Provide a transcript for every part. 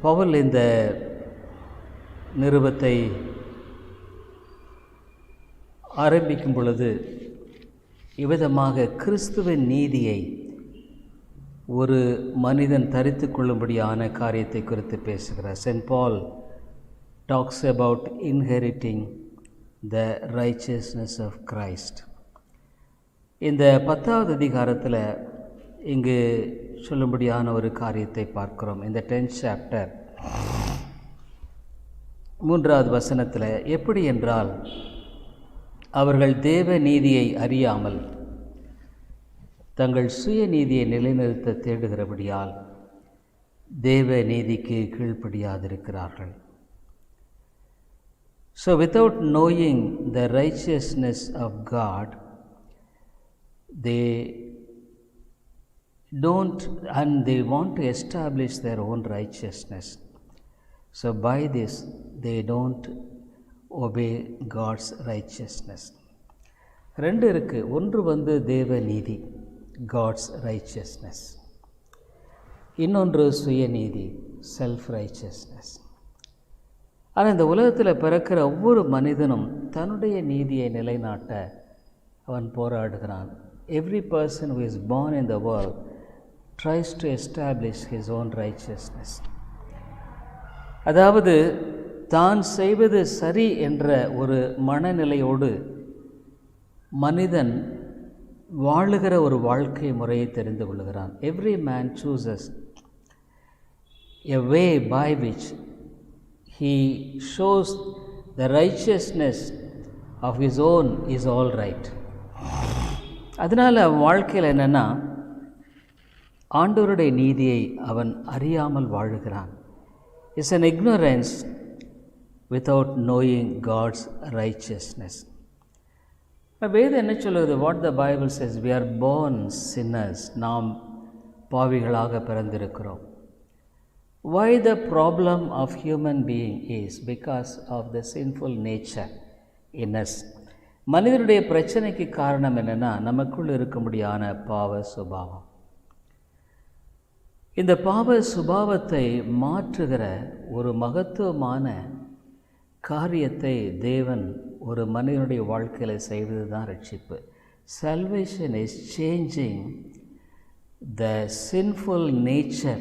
பவுல் இந்த நிருபத்தை ஆரம்பிக்கும் பொழுது இவ்விதமாக கிறிஸ்துவின் நீதியை ஒரு மனிதன் தரித்து கொள்ளும்படியான காரியத்தை குறித்து பேசுகிறார். Saint Paul talks about inheriting the righteousness of Christ. இந்த 10வது அதிகாரத்தில் இங்கு சொல்லும்படியான ஒரு காரியத்தை பார்க்கிறோம். இந்த 10th சாப்டர் 3வது வசனத்தில், எப்படி என்றால் அவர்கள் தேவ நீதியை அறியாமல் தங்கள் சுய நீதியை நிலைநிறுத்த தேடுகிறபடியால் தேவ நீதிக்கு கீழ்ப்படியாதிருக்கிறார்கள். So without knowing the righteousness of God, they don't, and they want to establish their own righteousness. So by this they don't obey God's righteousness. ரெண்டு இருக்கு. ஒன்று தேவ நீதி, God's righteousness. இன்னொன்று சுயநீதி, செல்ஃப் ரைச்சியஸ்னஸ். ஆனால் இந்த உலகத்தில் பிறக்கிற ஒவ்வொரு மனிதனும் தன்னுடைய நீதியை நிலைநாட்ட அவன் போராடுகிறான். Every person who is born in the world tries to establish his own righteousness. அதாவது தான் செய்வது சரி என்ற ஒரு மனநிலையோடு மனிதன் வாழுகிற ஒரு வாழ்க்கை முறையை தெரிந்து கொள்கிறான். Every man chooses a way by which he shows the righteousness of his own is all right. அதனால் அவன் வாழ்க்கையில் என்னென்னா ஆண்டவருடைய நீதியை அவன் அறியாமல் வாழுகிறான். It's an ignorance without knowing God's righteousness. வேதம் என்ன சொல்லுது? What the Bible says, we are born sinners. நாம் பாவிகளாக பிறந்திருக்கிறோம். Why the problem of human being is because of the sinful nature in us. மனிதனுடைய பிரச்சனைக்கு காரணம் என்னென்னா நமக்குள் இருக்கும்படியான பாவ சுபாவம். இந்த பாவ சுபாவத்தை மாற்றுகிற ஒரு மகத்துவமான காரியத்தை தேவன் ஒரு மனிதனுடைய வாழ்க்கையில் செய்வது தான் ரட்சிப்பு. Salvation is changing the sinful nature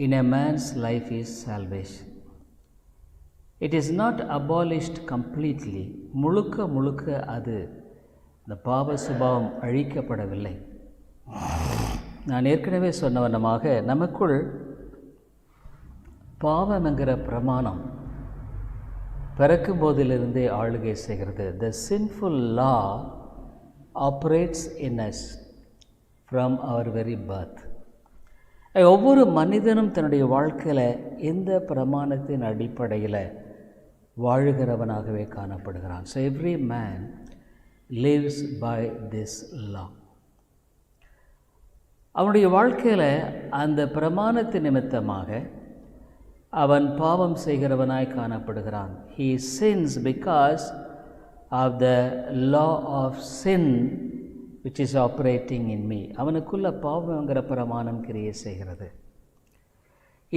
in a man's life is salvation. It is not abolished completely. முழுக்க அது இந்த பாவ சுபாவம் அழிக்கப்படவில்லை. நான் ஏற்கனவே சொன்ன வண்ணமாக நமக்குள் பாவம் என்கிற பிரமாணம் பிறக்கும் போதிலிருந்தே ஆளுகை செய்கிறது. The sinful law operates in us from our very birth. ஒவ்வொரு மனிதனும் தன்னுடைய வாழ்க்கையில் இந்த பிரமாணத்தின் அடிப்படையில் வாழுகிறவனாகவே காணப்படுகிறான். So every man lives by this law. அவனுடைய வாழ்க்கையில் அந்த பிரமாணத்தின் நிமித்தமாக அவன் பாவம் செய்கிறவனாய் காணப்படுகிறான். He sins because of the law of sin which is operating in me. அவனுக்குள்ள பாவங்கிற பிரமாணம் கிரியை செய்கிறது.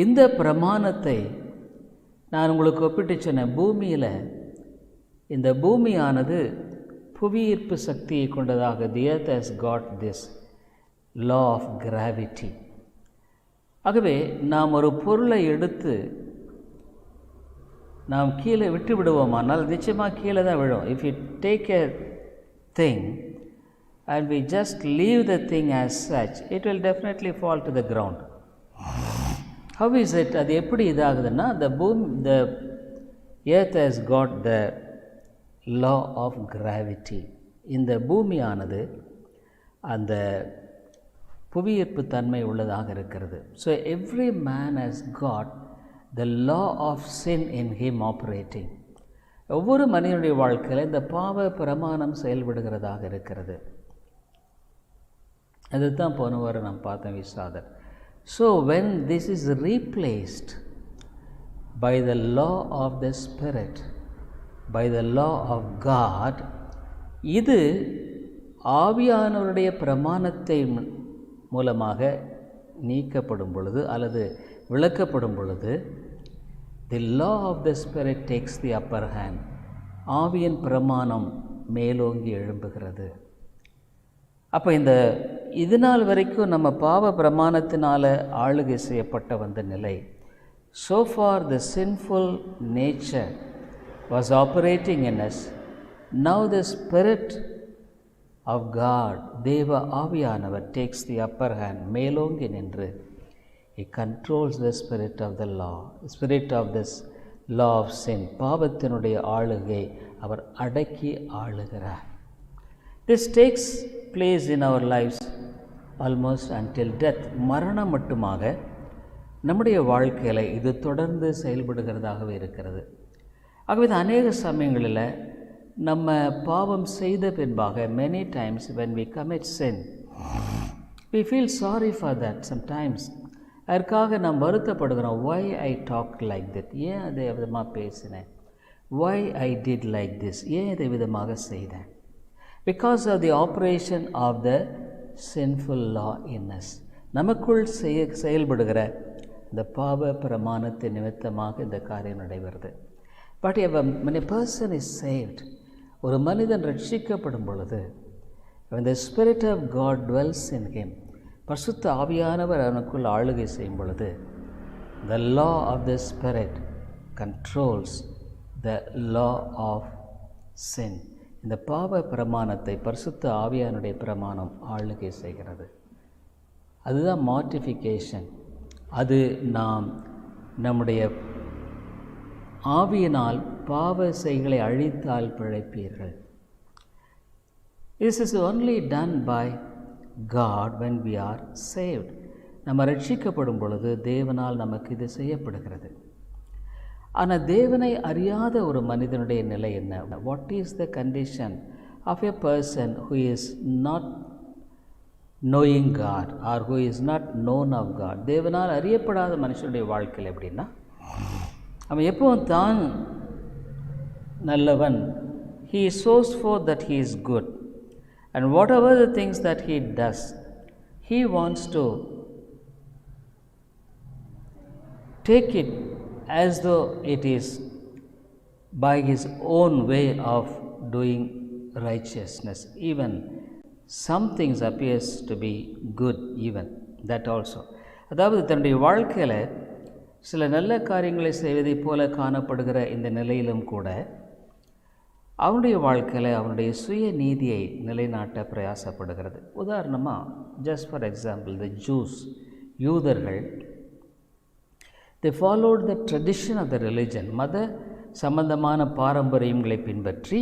இந்த பிரமாணத்தை நான் உங்களுக்கு ஒப்பிட்டு சொன்னேன். பூமியில் இந்த பூமியானது புவியீர்ப்பு சக்தியை கொண்டதாக, the earth has got this law of gravity. ஆகவே நாம் ஒரு பொருளை எடுத்து நாம் கீழே விட்டு விடுவோமானால் நிச்சயமாக கீழே தான் விழும். If you take a thing and we just leave the thing as such, it will definitely fall to the ground. How is it? அது எப்படி இதாகுதுன்னா, the earth has got the law of gravity. இந்த பூமியானது அந்த புவியீர்ப்பு தன்மை உள்ளதாக இருக்கிறது. So every man has got the law of sin in him operating. ஒவ்வொரு மனிதனுடைய வாழ்க்கையில் இந்த பாவ பிரமாணம் செயல்படுகிறதாக இருக்கிறது. அதுதான் போன வாரம் நாம் பார்த்தோம், விசாதர். So when this is replaced by the law of the Spirit, by the law of God, இது ஆவியானவருடைய பிரமாணத்தை மூலமாக நீக்கப்படும் பொழுது அல்லது விளக்கப்படும் பொழுது, தி law of the Spirit takes the upper hand. ஆவியின் பிரமாணம் மேலோங்கி எழும்புகிறது. அப்போ இது நாள் வரைக்கும் நம்ம பாவ பிரமாணத்தினால் ஆளுகை செய்யப்பட்ட வந்த நிலை, so far the sinful nature was operating in us. Now the Spirit of God, தேவ ஆவியானவர், takes the upper hand, மேலோங்கி நின்று he controls the spirit of the law, spirit of this law of sin, பாவத்தினுடைய ஆளுகை அவர் அடக்கி ஆளுகிறார். This takes place in our lives almost until death. மரணம் மட்டுமாக நம்முடைய வாழ்க்கையில் இது தொடர்ந்து செயல்படுகிறதாகவே இருக்கிறது. ஆகவே இது அநேக சமயங்களில் நம்ம பாவம் செய்த பின்பாக, many times when we commit sin, we feel sorry for that sometimes. அதற்காக நாம் வருத்தப்படுகிறோம். why I talked like that, ஏன் அதை விதமாக பேசினேன், why I did like this, ஏன் இதை விதமாக செய்தேன், because of the operation of the sinful law in us. நமக்குள் செயல்படுகிற இந்த பாவ பிரமாணத்தின் நிமித்தமாக இந்த காரியம் நடைபெறுது. But when a person is saved, ஒரு மனிதன் ரட்சிக்கப்படும் பொழுது, when the Spirit of God dwells in him, பரிசுத்த ஆவியானவர் அவனுக்குள் ஆளுகை செய்யும் பொழுது, the law of the Spirit controls the law of sin. இந்த பாவ பிரமாணத்தை பரிசுத்த ஆவியானுடைய பிரமாணம் ஆளுகை செய்கிறது. அதுதான் மார்டிஃபிகேஷன். அது நாம் நம்முடைய ஆவியினால் பாவ செய்களை அழித்தால் பிழைப்பீர்கள். This is only done by God when we are saved. நம்ம ரட்சிக்கப்படும் பொழுது தேவனால் நமக்கு இது செய்யப்படுகிறது. ஆனால் தேவனை அறியாத ஒரு மனிதனுடைய நிலை என்ன? What is the condition of a person who is not knowing God or who is not known of God? தேவனால் அறியப்படாத மனுஷனுடைய வாழ்க்கையில் எப்படின்னா, அவன் எப்பவும் தான் நல்லவன், he shows forth that he is good, and whatever the things that he does, he wants to take it as though it is by his own way of doing righteousness. Even some things appears to be good, even that also. அதாவது தன்னுடைய வாழ்க்கையில் சில நல்ல காரியங்களை செய்வதைப் போல காணப்படுகிற இந்த நிலையிலும் கூட அவனுடைய வாழ்க்கையில் அவனுடைய சுய நீதியை நிலைநாட்ட பிரயாசப்படுகிறது. உதாரணமாக, just for example, the juice, யூதர்கள், they followed the tradition of the religion, மத சம்பந்தமான பாரம்பரியங்களை பின்பற்றி,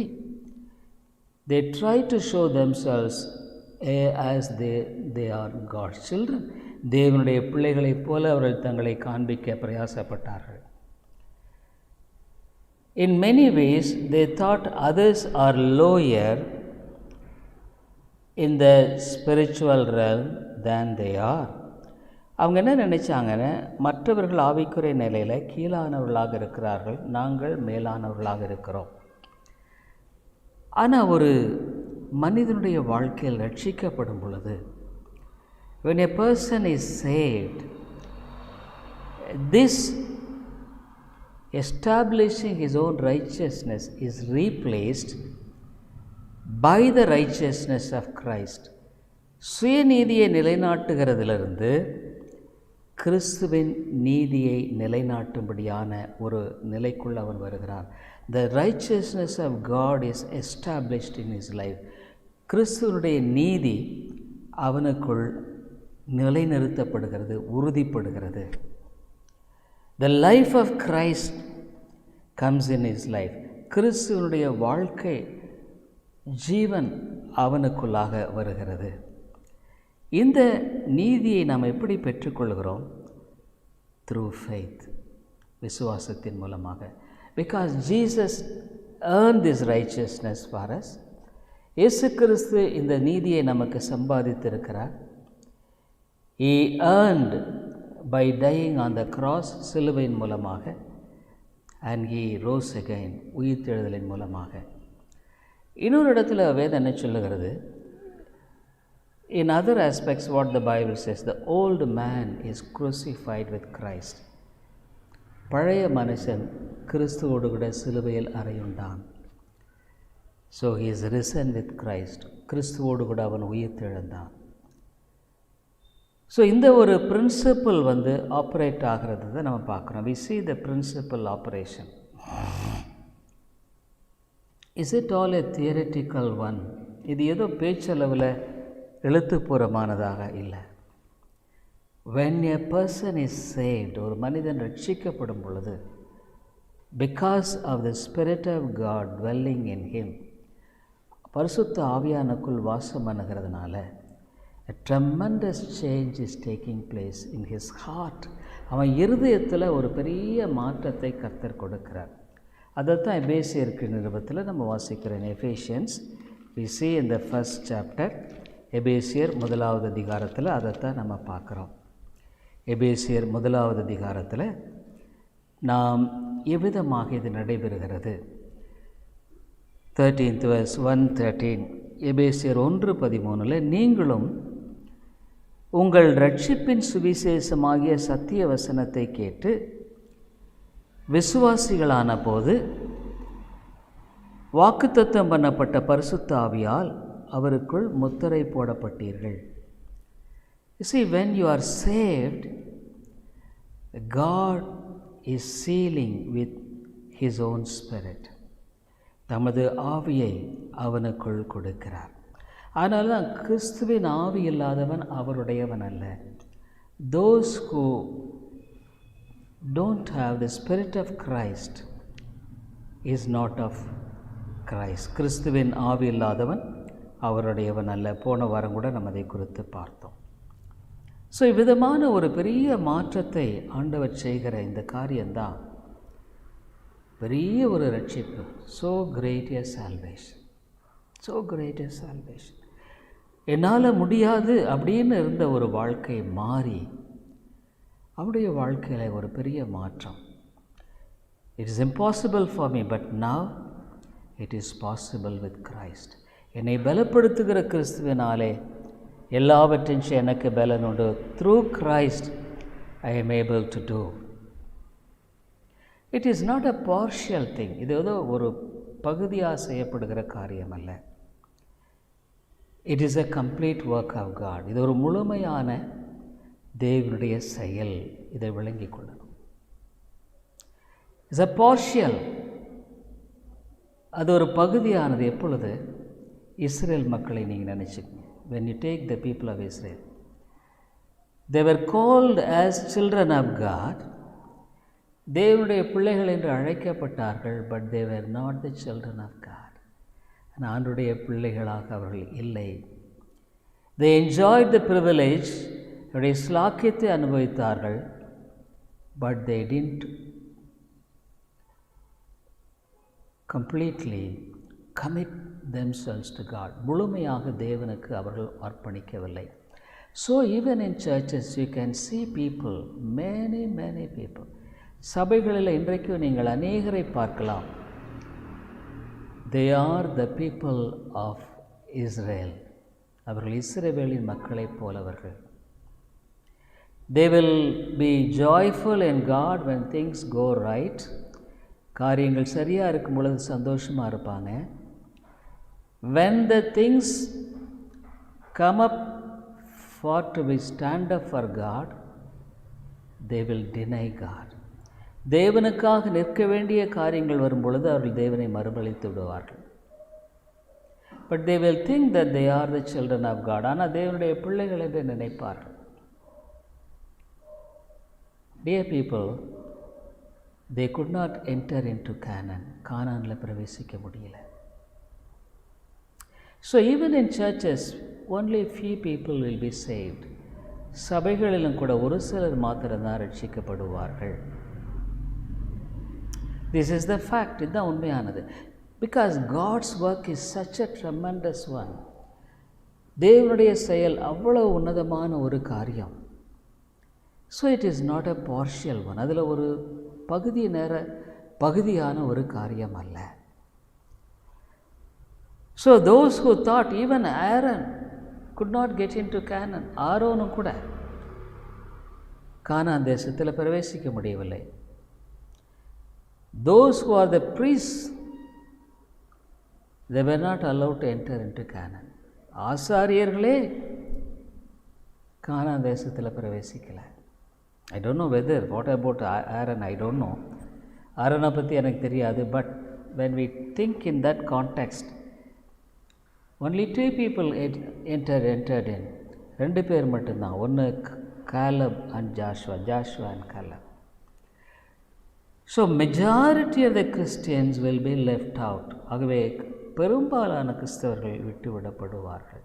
they try to show themselves as they are God's children. தேவனுடைய பிள்ளைகளைப் போல அவர்கள் தங்களை காண்பிக்க பிரயாசப்பட்டார்கள். In many ways they thought others are lower in the spiritual realm than they are. அவங்க என்ன நினைச்சாங்கன்னா, மற்றவர்கள் ஆவிக்குரிய நிலையில் கீழானவர்களாக இருக்கிறார்கள், நாங்கள் மேலானவர்களாக இருக்கிறோம். ஆனால் ஒரு மனிதனுடைய வாழ்க்கையில் ரட்சிக்கப்படும் பொழுது, when a person is saved, this establishing his own righteousness is replaced by the righteousness of Christ. சுயநீதியை நிலைநாட்டுகிறதிலிருந்து கிறிஸ்துவின் நீதியை நிலைநாட்டும்படியான ஒரு நிலைக்குள் அவன் வருகிறான். The righteousness of God is established in his life. கிறிஸ்துவனுடைய நீதி அவனுக்குள் நிலைநிறுத்தப்படுகிறது, உறுதிப்படுகிறது. The life of Christ comes in his life. கிறிஸ்துவனுடைய வாழ்க்கை ஜீவன் அவனுக்குள்ளாக வருகிறது. இந்த நீதியை நாம் எப்படி பெற்றுக்கொள்கிறோம்? Through faith, விசுவாசத்தின் மூலமாக. Because Jesus earned this righteousness for us. இயேசு கிறிஸ்து இந்த நீதியை நமக்கு சம்பாதித்திருக்கிறார். He earned by dying on the cross, சிலுவையின் மூலமாக, and he rose again, உயிர்த்தெழுதலின் மூலமாக. இன்னொரு இடத்துல வேதம் என்ன சொல்லுகிறது? In other aspects, what the Bible says, the old man is crucified with Christ. பழைய மனுஷன் கிறிஸ்துவோடு கூட சிலுவையில் அறையுண்டான். So he is risen with Christ. கிறிஸ்துவோடு கூட அவன் உயிர்த்தெழுந்தான். ஸோ இந்த ஒரு பிரின்சிபல் ஆப்ரேட் ஆகிறது தான் நம்ம பார்க்குறோம். We see the principle operation. Is it all a theoretical one? இது ஏதோ பேச்சளவில் எழுத்துப்பூர்வமானதாக இல்லை. When a person is saved, ஒரு மனிதன் ரட்சிக்கப்படும் பொழுது, because of the Spirit of God dwelling in him, பரிசுத்த ஆவியானுக்குள் வாசம் பண்ணுகிறதுனால, a tremendous change is taking place in his heart. அவன் இருதயத்தில் ஒரு பெரிய மாற்றத்தை கர்த்தர் கொடுக்கிறார். அதைத்தான் எபேசியருக்கு நிருபத்தில் நம்ம வாசிக்கிறோம். Ephesians, we see in the first chapter, எபேசியர் 1வது அதிகாரத்தில் அதைத்தான் நம்ம பார்க்குறோம். எபேசியர் 1வது அதிகாரத்தில் நாம் எவ்விதமாக இது நடைபெறுகிறது. 13th verse 1:13, எபேசியர் 1:13, நீங்களும் உங்கள் ரட்சிப்பின் சுவிசேஷமாகிய சத்திய வசனத்தை கேட்டு விசுவாசிகளான போது வாக்குத்தத்தம் பண்ணப்பட்ட பரிசுத்த ஆவியால் அவருக்குள் முத்திரை போடப்பட்டீர்கள். You see, when you are saved, God is sealing with His own Spirit. தமது ஆவியை அவனுக்குள் கொடுக்கிறார். அதனால தான் கிறிஸ்துவின் ஆவி இல்லாதவன் அவருடையவன் அல்ல. Those who don't have the Spirit of Christ is not of Christ. கிறிஸ்துவின் ஆவி இல்லாதவன் அவருடையவன் அல்ல. போன வாரம் கூட நம்ம அதை குறித்து பார்த்தோம். ஸோ இவ்விதமான ஒரு பெரிய மாற்றத்தை ஆண்டவர் செய்கிற இந்த காரியம்தான் பெரிய ஒரு ரட்சிப்பு. ஸோ கிரேட் எ சால்வேஷன், ஸோ கிரேட் எ சால்வேஷன். என்னால் முடியாது அப்படின்னு இருந்த ஒரு வாழ்க்கை மாறி அவருடைய வாழ்க்கையில் ஒரு பெரிய மாற்றம். It is impossible for me, but now it is possible with Christ. என்னை பலப்படுத்துகிற கிறிஸ்துவினாலே எல்லாவற்றையும் எனக்கு பலன் உண்டு. Through Christ I am able to do. It is not a partial thing. இது ஏதோ ஒரு பகுதியாக செய்யப்படுகிற காரியம் அல்ல. It is a complete work of God. இது ஒரு முழுமையான தேவனுடைய செயல். இதை விளங்கிக் கொள்ளணும். It's a partial. அது ஒரு பகுதியானது. எப்பொழுது இஸ்ரேல் மக்களை நீங்கள் நினச்சிக்கங்க. When you take the people of Israel, they were called as children of God. தேவனுடைய பிள்ளைகள் என்று அழைக்கப்பட்டார்கள். But they were not the children of God. ஆண்டவருடைய பிள்ளைகளாக அவர்கள் இல்லை. They enjoyed the privilege, அவருடைய ஸ்லாக்கியத்தை அனுபவித்தார்கள். But they didn't completely commit themselves to God. முழுமையாக தேவனுக்கு அவர்கள் அர்ப்பணிக்கவில்லை. So even in churches you can see people, many people. சபைகளில் இன்றைக்கு நீங்கள் அநேகரை பார்க்கலாம். They are the people of Israel. அவர்கள் இஸ்ரவேலின் மக்களைப் போலவர்கள். They will be joyful in God when things go right. காரியங்கள் சரியாக இருக்கும் பொழுது சந்தோஷமாக இருப்பாங்க. When the things come up for to be stand up for God, they will deny God. தேவனுக்காக நிற்க வேண்டிய காரியங்கள் வரும் பொழுது அவர்கள் தேவனை மறுதலித்து விடுவார்கள். But they will think that they are the children of God. ஆனால் தேவனுடைய பிள்ளைகள் என்று நினைப்பார்கள். Dear people, they could not enter into Canaan. கானானில் பிரவேசிக்க முடியல. So even in churches, only few people will be saved. சபைகளிலும் கூட ஒரு சிலர் மாத்திரம்தான் ரட்சிக்கப்படுவார்கள். This is the fact. இதுதான் உண்மையானது. Because God's work is such a tremendous one. தேவனுடைய செயல் அவ்வளவு உன்னதமான ஒரு காரியம். So it is not a partial one. அதில் ஒரு பகுதியான ஒரு காரியம் அல்ல. So those who thought even Aaron could not get into Canaan. ஆரோனும் கூட கானான் தேசத்தில் பிரவேசிக்க முடியவில்லை. Those who are the priests, they were not allowed to enter into Canaan. ஆசாரியர்களே கானான் தேசத்தில் பிரவேசிக்கலை. I don't know whether, what about Aaron, I don't know. ஆரோனை பற்றி எனக்கு தெரியாது. But when we think in that context, only 2 people entered in. 2 பேர் மட்டும்தான். ஒன்று Caleb and Joshua and Caleb. So majority of the Christians will be left out. ஆகவே பெரும்பாலான கிறிஸ்தவர்கள் விட்டுவிடப்படுவார்கள்.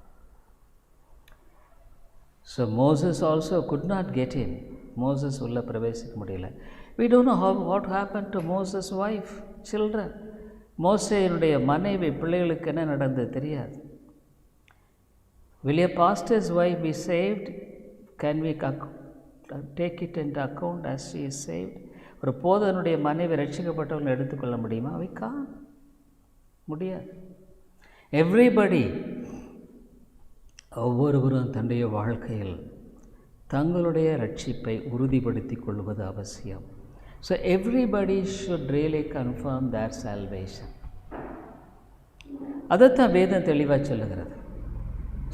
So Moses also could not get in. Moses உள்ள பிரவேசிக்க முடியல. We don't know what happened to Moses' wife, children. மோசேயினுடைய மனைவி பிள்ளைகளுக்கு என்ன நடந்தது தெரியாது. Will a pastor's wife be saved? Can we take it into account as she is saved? ஒரு போதனுடைய மனைவி ரட்சிக்கப்பட்டவர்கள் எடுத்துக்கொள்ள முடியுமா? We can't. முடியாது. Everybody, ஒவ்வொருவரும் தன்னுடைய வாழ்க்கையில் தங்களுடைய ரட்சிப்பை உறுதிப்படுத்தி கொள்வது அவசியம். So everybody should really confirm their salvation. அதைத்தான் வேதம் தெளிவாக சொல்லுகிறது.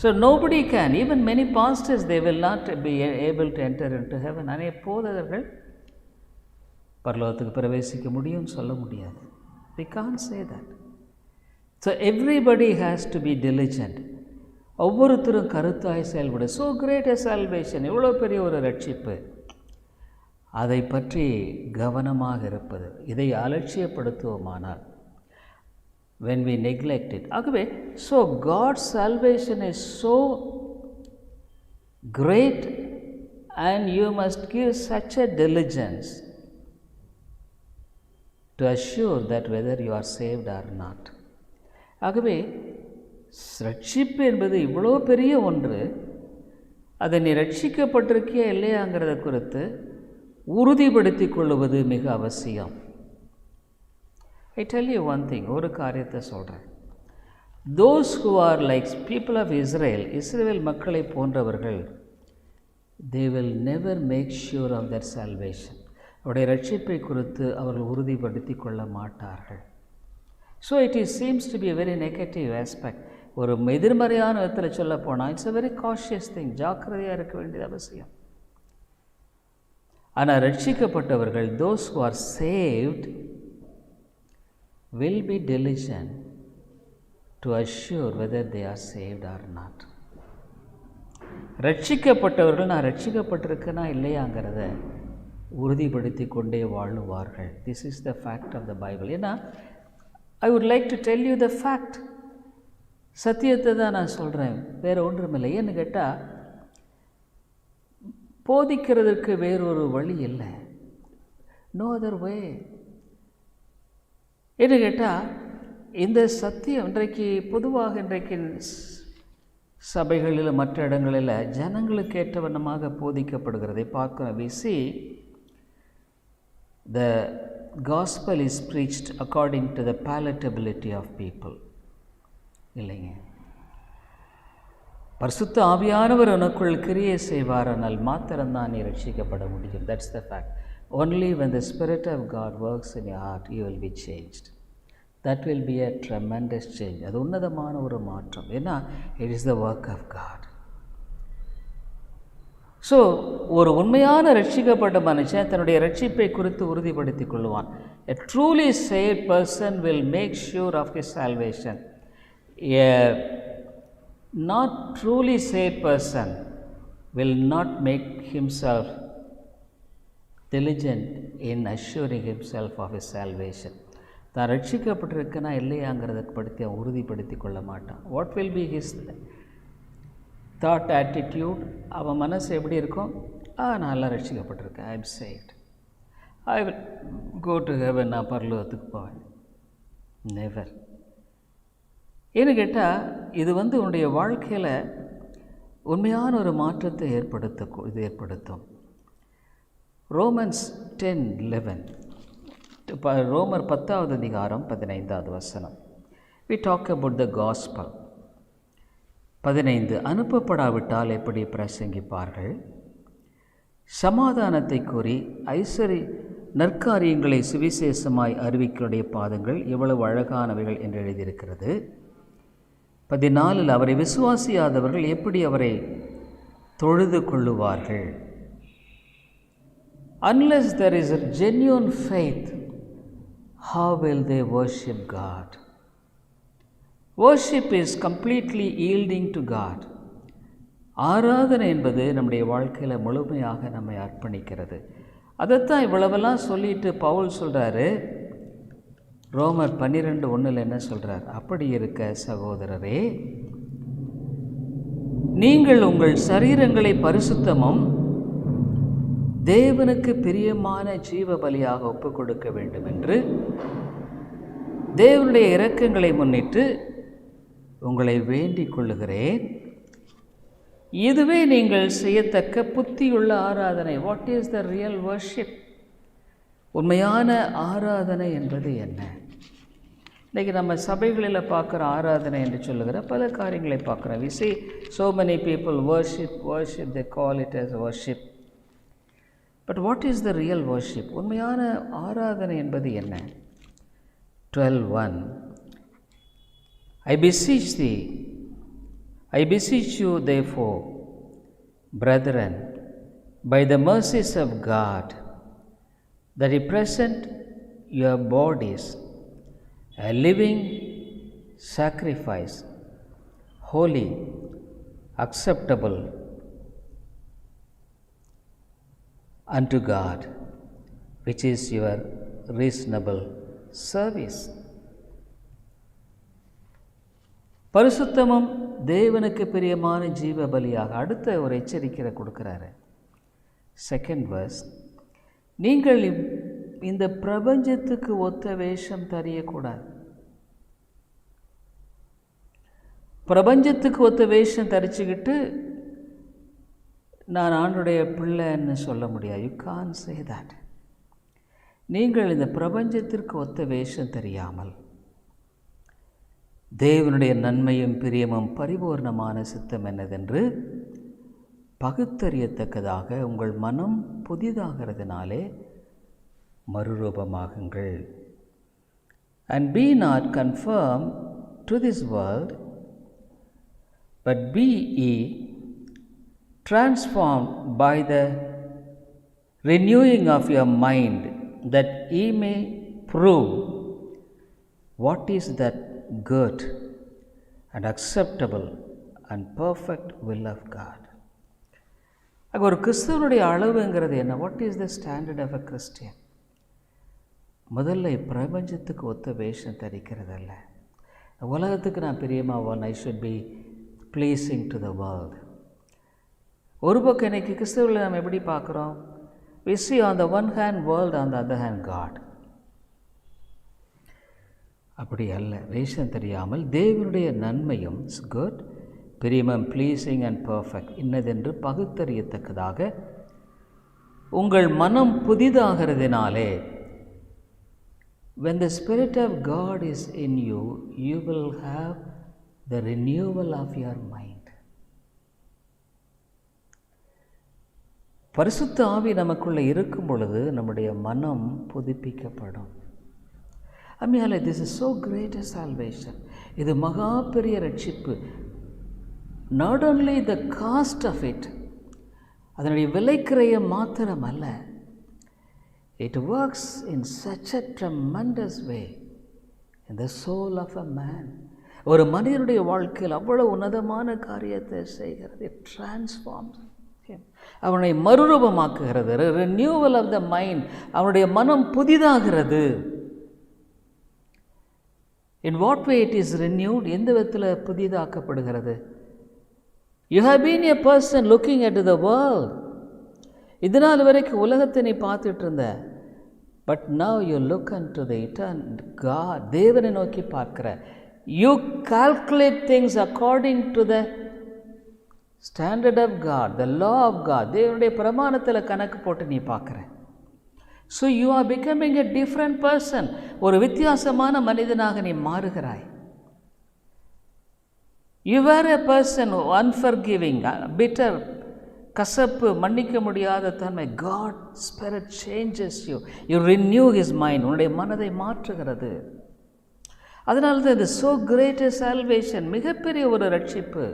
So nobody can, even many pastors, they will not be able to enter into heaven. அநேக போதகர்கள் பரலோகத்துக்கு பிரவேசிக்க முடியும் சொல்ல முடியாது. We can't say that. So everybody has to be diligent. ஒவ்வொருத்தரும் கருத்தாய் செயல்பட. So great a salvation, இவ்வளோ பெரிய ஒரு ரட்சிப்பு, அதை பற்றி கவனமாக இருப்பது. இதை அலட்சியப்படுத்துவோமானால், when we neglect it. ஆகவே so God's salvation is so great and you must give such a diligence to assure that whether you are saved or not. ஆகவே ரட்சிப்பு என்பது இவ்வளோ பெரிய ஒன்று. அதை நீ ரட்சிக்கப்பட்டிருக்கியா இல்லையாங்கிறத குறித்து உறுதிப்படுத்தி கொள்வது மிக அவசியம். I tell you one thing, ஒரு காரியத்தை சொல்கிறேன். Those who are like people of Israel, இஸ்ரவேல் மக்களை போன்றவர்கள், they will never make sure of their salvation. அவருடைய ரட்சிப்பை குறித்து அவர்கள் உறுதிப்படுத்தி கொள்ள மாட்டார்கள். So it seems to be a very negative aspect. ஒரு எதிர்மறையான விதத்தில் சொல்ல போனால் it's a very cautious thing. ஜாக்கிரதையாக இருக்க வேண்டியது அவசியம். ஆனால் ரட்சிக்கப்பட்டவர்கள், those who are saved, will be diligent to assure whether they are saved or not. ரட்சிக்கப்பட்டவர்கள் நான் ரட்சிக்கப்பட்டிருக்கேனா இல்லையாங்கிறத உறுதிப்படுத்தி கொண்டே வாழுவார்கள். This is the fact of the Bible. ஏன்னா I would like to tell you the fact. சத்தியத்தை தான் நான் சொல்கிறேன், வேறு ஒன்றுமில்லை. ஏன்னு கேட்டால், போதிக்கிறதுக்கு வேறொரு வழி இல்லை. No other way. என்ன கேட்டால், இந்த சத்தியம் இன்றைக்கு பொதுவாக இன்றைக்கு சபைகளில் மற்ற இடங்களில் ஜனங்களுக்கு ஏற்ற வண்ணமாக போதிக்கப்படுகிறதை பார்க்கிறோம். we see the gospel is preached according to the palatability of people. இல்லைங்க, பரிசுத்த ஆவியானவர் உனக்குள் கிரியை செய்வாரானால் மாத்திரம்தான் நீ ரட்சிக்கப்பட முடியும். That's the fact. Only when the Spirit of God works in your heart, you will be changed. That will be a tremendous change. அது உன்னதமான ஒரு மாற்றம். ஏன்னா it is the work of God. So ஒரு உண்மையான ரட்சிக்கப்பட்ட மனுஷன் தன்னுடைய ரட்சிப்பை குறித்து உறுதிப்படுத்தி கொள்வான். A truly saved person will make sure of his salvation. A not truly saved person will not make himself diligent in assuring himself of his salvation. தான் ரட்சிக்கப்பட்டிருக்கனா இல்லையாங்கிறத படுத்தி அவன் உறுதிப்படுத்தி கொள்ள மாட்டான். What will be his thought attitude? அவன் மனசு எப்படி இருக்கும்? நான் நல்லா ரட்சிக்கப்பட்டிருக்கேன், I am saved, I will go to heaven, நான் பரலோகத்துக்கு போவேன். நெவர். ஏன்னு கேட்டால், இது உன்னுடைய வாழ்க்கையில் உண்மையான ஒரு மாற்றத்தை ஏற்படுத்தும். ரோமன்ஸ் 10:11, ரோமர் 10வது அதிகாரம் 15வது வசனம். We talk about the gospel. 15 அனுப்பப்படாவிட்டால் எப்படி பிரசங்கிப்பார்கள்? சமாதானத்தை கூறி நற்காரியங்களை சுவிசேஷமாய் அறிவிக்களுடைய பாதங்கள் எவ்வளவு அழகானவைகள் என்று எழுதியிருக்கிறது. 14 அவரை விசுவாசியாதவர்கள் எப்படி அவரை தொழுது கொள்ளுவார்கள்? Unless there is a genuine faith, how will they worship God? Worship is completely yielding to God. ஆராதனை என்பது நம்முடைய வாழ்க்கையில் முழுமையாக நம்மை அர்ப்பணிக்கிறது. அதைத்தான் இவ்வளவெல்லாம் சொல்லிட்டு பவுல் சொல்கிறாரு, ரோமர் 12:1 என்ன சொல்கிறார்? அப்படி இருக்க சகோதரரே, நீங்கள் உங்கள் சரீரங்களை பரிசுத்தமும் தேவனுக்கு பிரியமான ஜீவ பலியாக ஒப்புக் கொடுக்க வேண்டும் என்று தேவனுடைய இரக்கங்களை முன்னிட்டு உங்களை வேண்டிக் கொள்ளுகிறேன். இதுவே நீங்கள் செய்யத்தக்க புத்தியுள்ள ஆராதனை. What is the real worship? உண்மையான ஆராதனை என்பது என்ன? இன்றைக்கி நம்ம சபைகளில் பார்க்குற ஆராதனை என்று சொல்லுகிற பல காரியங்களை பார்க்குறோம். we see so many people worship, they call it as worship. But what is the real worship? உண்மையான ஆராதனை என்பது என்ன? 12:1 I beseech you therefore, brethren, by the mercies of God, that ye present your bodies a living sacrifice, holy, acceptable unto God, which is your reasonable service. பரிசுத்தமும் தேவனுக்கு பிரியமான ஜீவ பலியாக அடுத்த ஒரு எச்சரிக்கை கொடுக்குறாரு. 2nd verse, நீங்கள் இந்த பிரபஞ்சத்துக்கு ஒத்த வேஷம் தெரியக்கூடாது. பிரபஞ்சத்துக்கு ஒத்த வேஷம் தரிச்சுக்கிட்டு நான் ஆண்டுடைய பிள்ளைன்னு சொல்ல முடியாது. You can say that. நீங்கள் இந்த பிரபஞ்சத்திற்கு ஒத்த வேஷம் தெரியாமல் தேவனுடைய நன்மையும் பிரியமும் பரிபூர்ணமான சித்தம் என்னதென்று பகுத்தறியத்தக்கதாக உங்கள் மனம் புதிதாகிறதுனாலே மறுரூபமாகுங்கள். And be not conformed to this world, but be ye transformed by the renewing of your mind, that ye may prove what is that good and acceptable and perfect will of God. அங்கே ஒரு கிறிஸ்தவனுடைய அளவுங்கிறது என்ன? What is the standard of a Christian? முதல்ல பிரபஞ்சத்துக்கு ஒத்த வேஷம் தரிக்கிறதல்ல. உலகத்துக்கு நான் பிரியமாவான். I should be pleasing to the world. ஒரு பக்கம் இன்றைக்கி கிறிஸ்தவர்களை நம்ம எப்படி பார்க்குறோம்? we see on the one hand world, on the other hand God. அப்படி அல்ல. வேஷம் தெரியாமல் தேவனுடைய நன்மையும் குட், பிரியமும், ப்ளீஸிங் அண்ட் பர்ஃபெக்ட் இன்னதென்று பகுத்தறியத்தக்கதாக உங்கள் மனம் புதிதாகிறதுனாலே, when the Spirit of God is in you, you will have the renewal of your mind. பரிசுத்த ஆவி நமக்குள்ளே இருக்கும் பொழுது நம்முடைய மனம் புதுப்பிக்கப்படும். அம்மையாலே, this is so great a salvation. இது மகா பெரிய ரட்சிப்பு. Not only the cost of it, அதனுடைய விலைக்கிரயம் மாத்திரம் அல்ல, it works in such a tremendous way in the soul of a man. ஒரு மனிதனுடைய வாழ்க்கையில் அவ்வளவு உன்னதமான காரியத்தை செய்கிறது. இட் டிரான்ஸ்ஃபார்ம்ஸ், அவனை மறுரூபமாக்குகிறது. ரினியூவல் ஆஃப் த மைண்ட், அவனுடைய மனம் புதிதாகிறது. In what way it is renewed? எந்த விதத்தில் புதிதாக்கப்படுகிறது? You have been a person looking at the world. இதனால் வரைக்கும் உலகத்தை நீ பார்த்துட்டு இருந்த. But now you look unto the eternal God. தேவனை நோக்கி பார்க்கிற. You calculate things according to the standard of God, the law of God. தேவனுடைய பிரமாணத்தில் கணக்கு போட்டு நீ பார்க்குற. So you are becoming a different person. ஒரு வித்தியாசமான மனிதனாக நீ மாறுகிறாய். You were a person unforgiving, bitter, கசப்பு, மன்னிக்க முடியாத தன்மை. God Spirit changes you. You renew His mind. உன்னுடைய மனதை மாற்றுகிறது. அதனால தான் இது so great a salvation, மிகப்பெரிய ஒரு ரட்சிப்பு.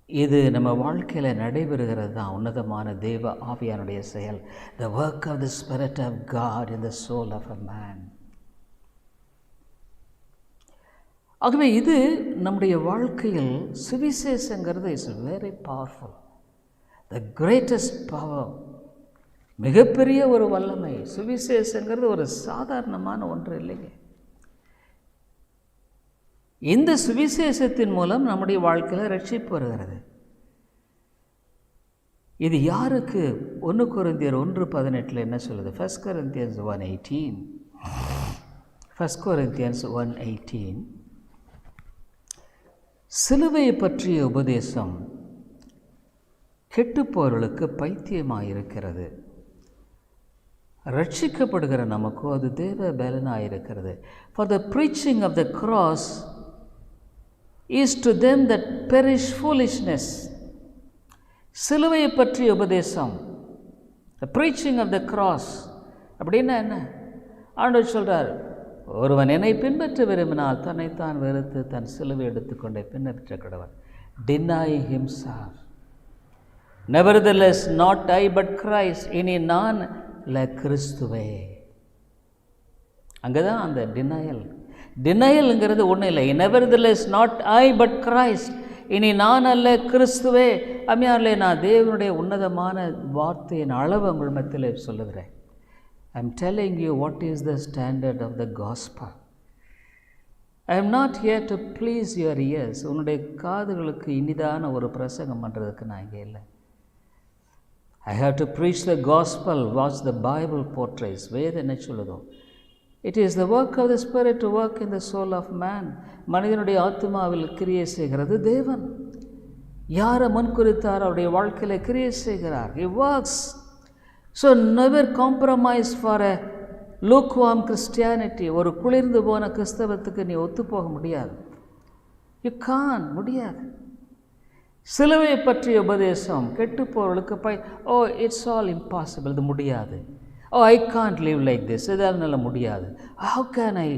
இது நம்ம வாழ்க்கையில் நடைபெறுகிறது தான் உன்னதமான தேவ ஆவியானுடைய செயல். The work of the Spirit of God in the soul of a man. ஆகவே இது நம்முடைய வாழ்க்கையில் சுவிசேஷங்கிறது is very powerful. The greatest power, மிகப்பெரிய ஒரு வல்லமை. சுவிசேஷங்கிறது ஒரு சாதாரணமான ஒன்று இல்லைங்க. இந்த சுவிசேஷத்தின் மூலம் நம்முடைய வாழ்க்கையில் ரட்சிப்பு வருகிறது. இது யாருக்கு? 1 கொரிந்தியர் 1:18 என்ன சொல்லுது? 1 Corinthians 1:18. 1 Corinthians 1:18. சிலுவையை பற்றிய உபதேசம் கெட்டுப்போர்களுக்கு பைத்தியமாயிருக்கிறது, ரட்சிக்கப்படுகிற நமக்கோ அது தேவ பலனாயிருக்கிறது. For the preaching of the cross is to them that perish foolishness. சிலுவையை பற்றிய உபதேசம், the preaching of the cross அப்படின்னா என்ன? ஆண்டவர் சொல்கிறார், ஒருவன் என்னை பின்பற்ற விரும்பினால் தன்னைத்தான் வெறுத்து தன் சிலுவை எடுத்துக்கொண்டே பின்பற்ற கடவன். Deny himself. Nevertheless not I but Christ. இனி நான் இல்லை, கிறிஸ்துவே. அங்கே தான் அந்த டினையல்ங்கிறது ஒன்றும் இல்லை. Nevertheless not I but Christ. இனி நான் அல்ல, கிறிஸ்துவே. அம்மையாரிலே, நான் தேவனுடைய உன்னதமான வார்த்தையின் அளவு உங்கள் மத்தியில் சொல்லுகிறேன். I am telling you what is the standard of the gospel. I am not here to please your ears. உன்னுடைய காதுகளுக்கு இனிதான ஒரு பிரசங்கம் பண்ணுறதுக்கு நான் இங்கே இல்லை. I have to preach the gospel, what the Bible portrays. வேதம் என்ன சொல்லுதோ, it is the work of the Spirit to work in the soul of man. மனிதனுடைய ஆத்மாவில் கிரியை செய்கிறது தேவன். யாரை முன்குறித்தார் அவருடைய வாழ்க்கையில் கிரியை செய்கிறார். He works. So never compromise for a lukewarm Christianity. ஒரு குளிர்ந்து போன கிறிஸ்தவத்துக்கு நீ ஒத்துப்போக முடியாது. You can't, முடியாது. சிலுவை பற்றிய உபதேசம் கெட்டுப்போர்களுக்கு இட்ஸ் ஆல் இம்பாசிபிள், இது முடியாது. I can't live like this, இதால் நல்ல முடியாது. ஹவு கேன் ஐ,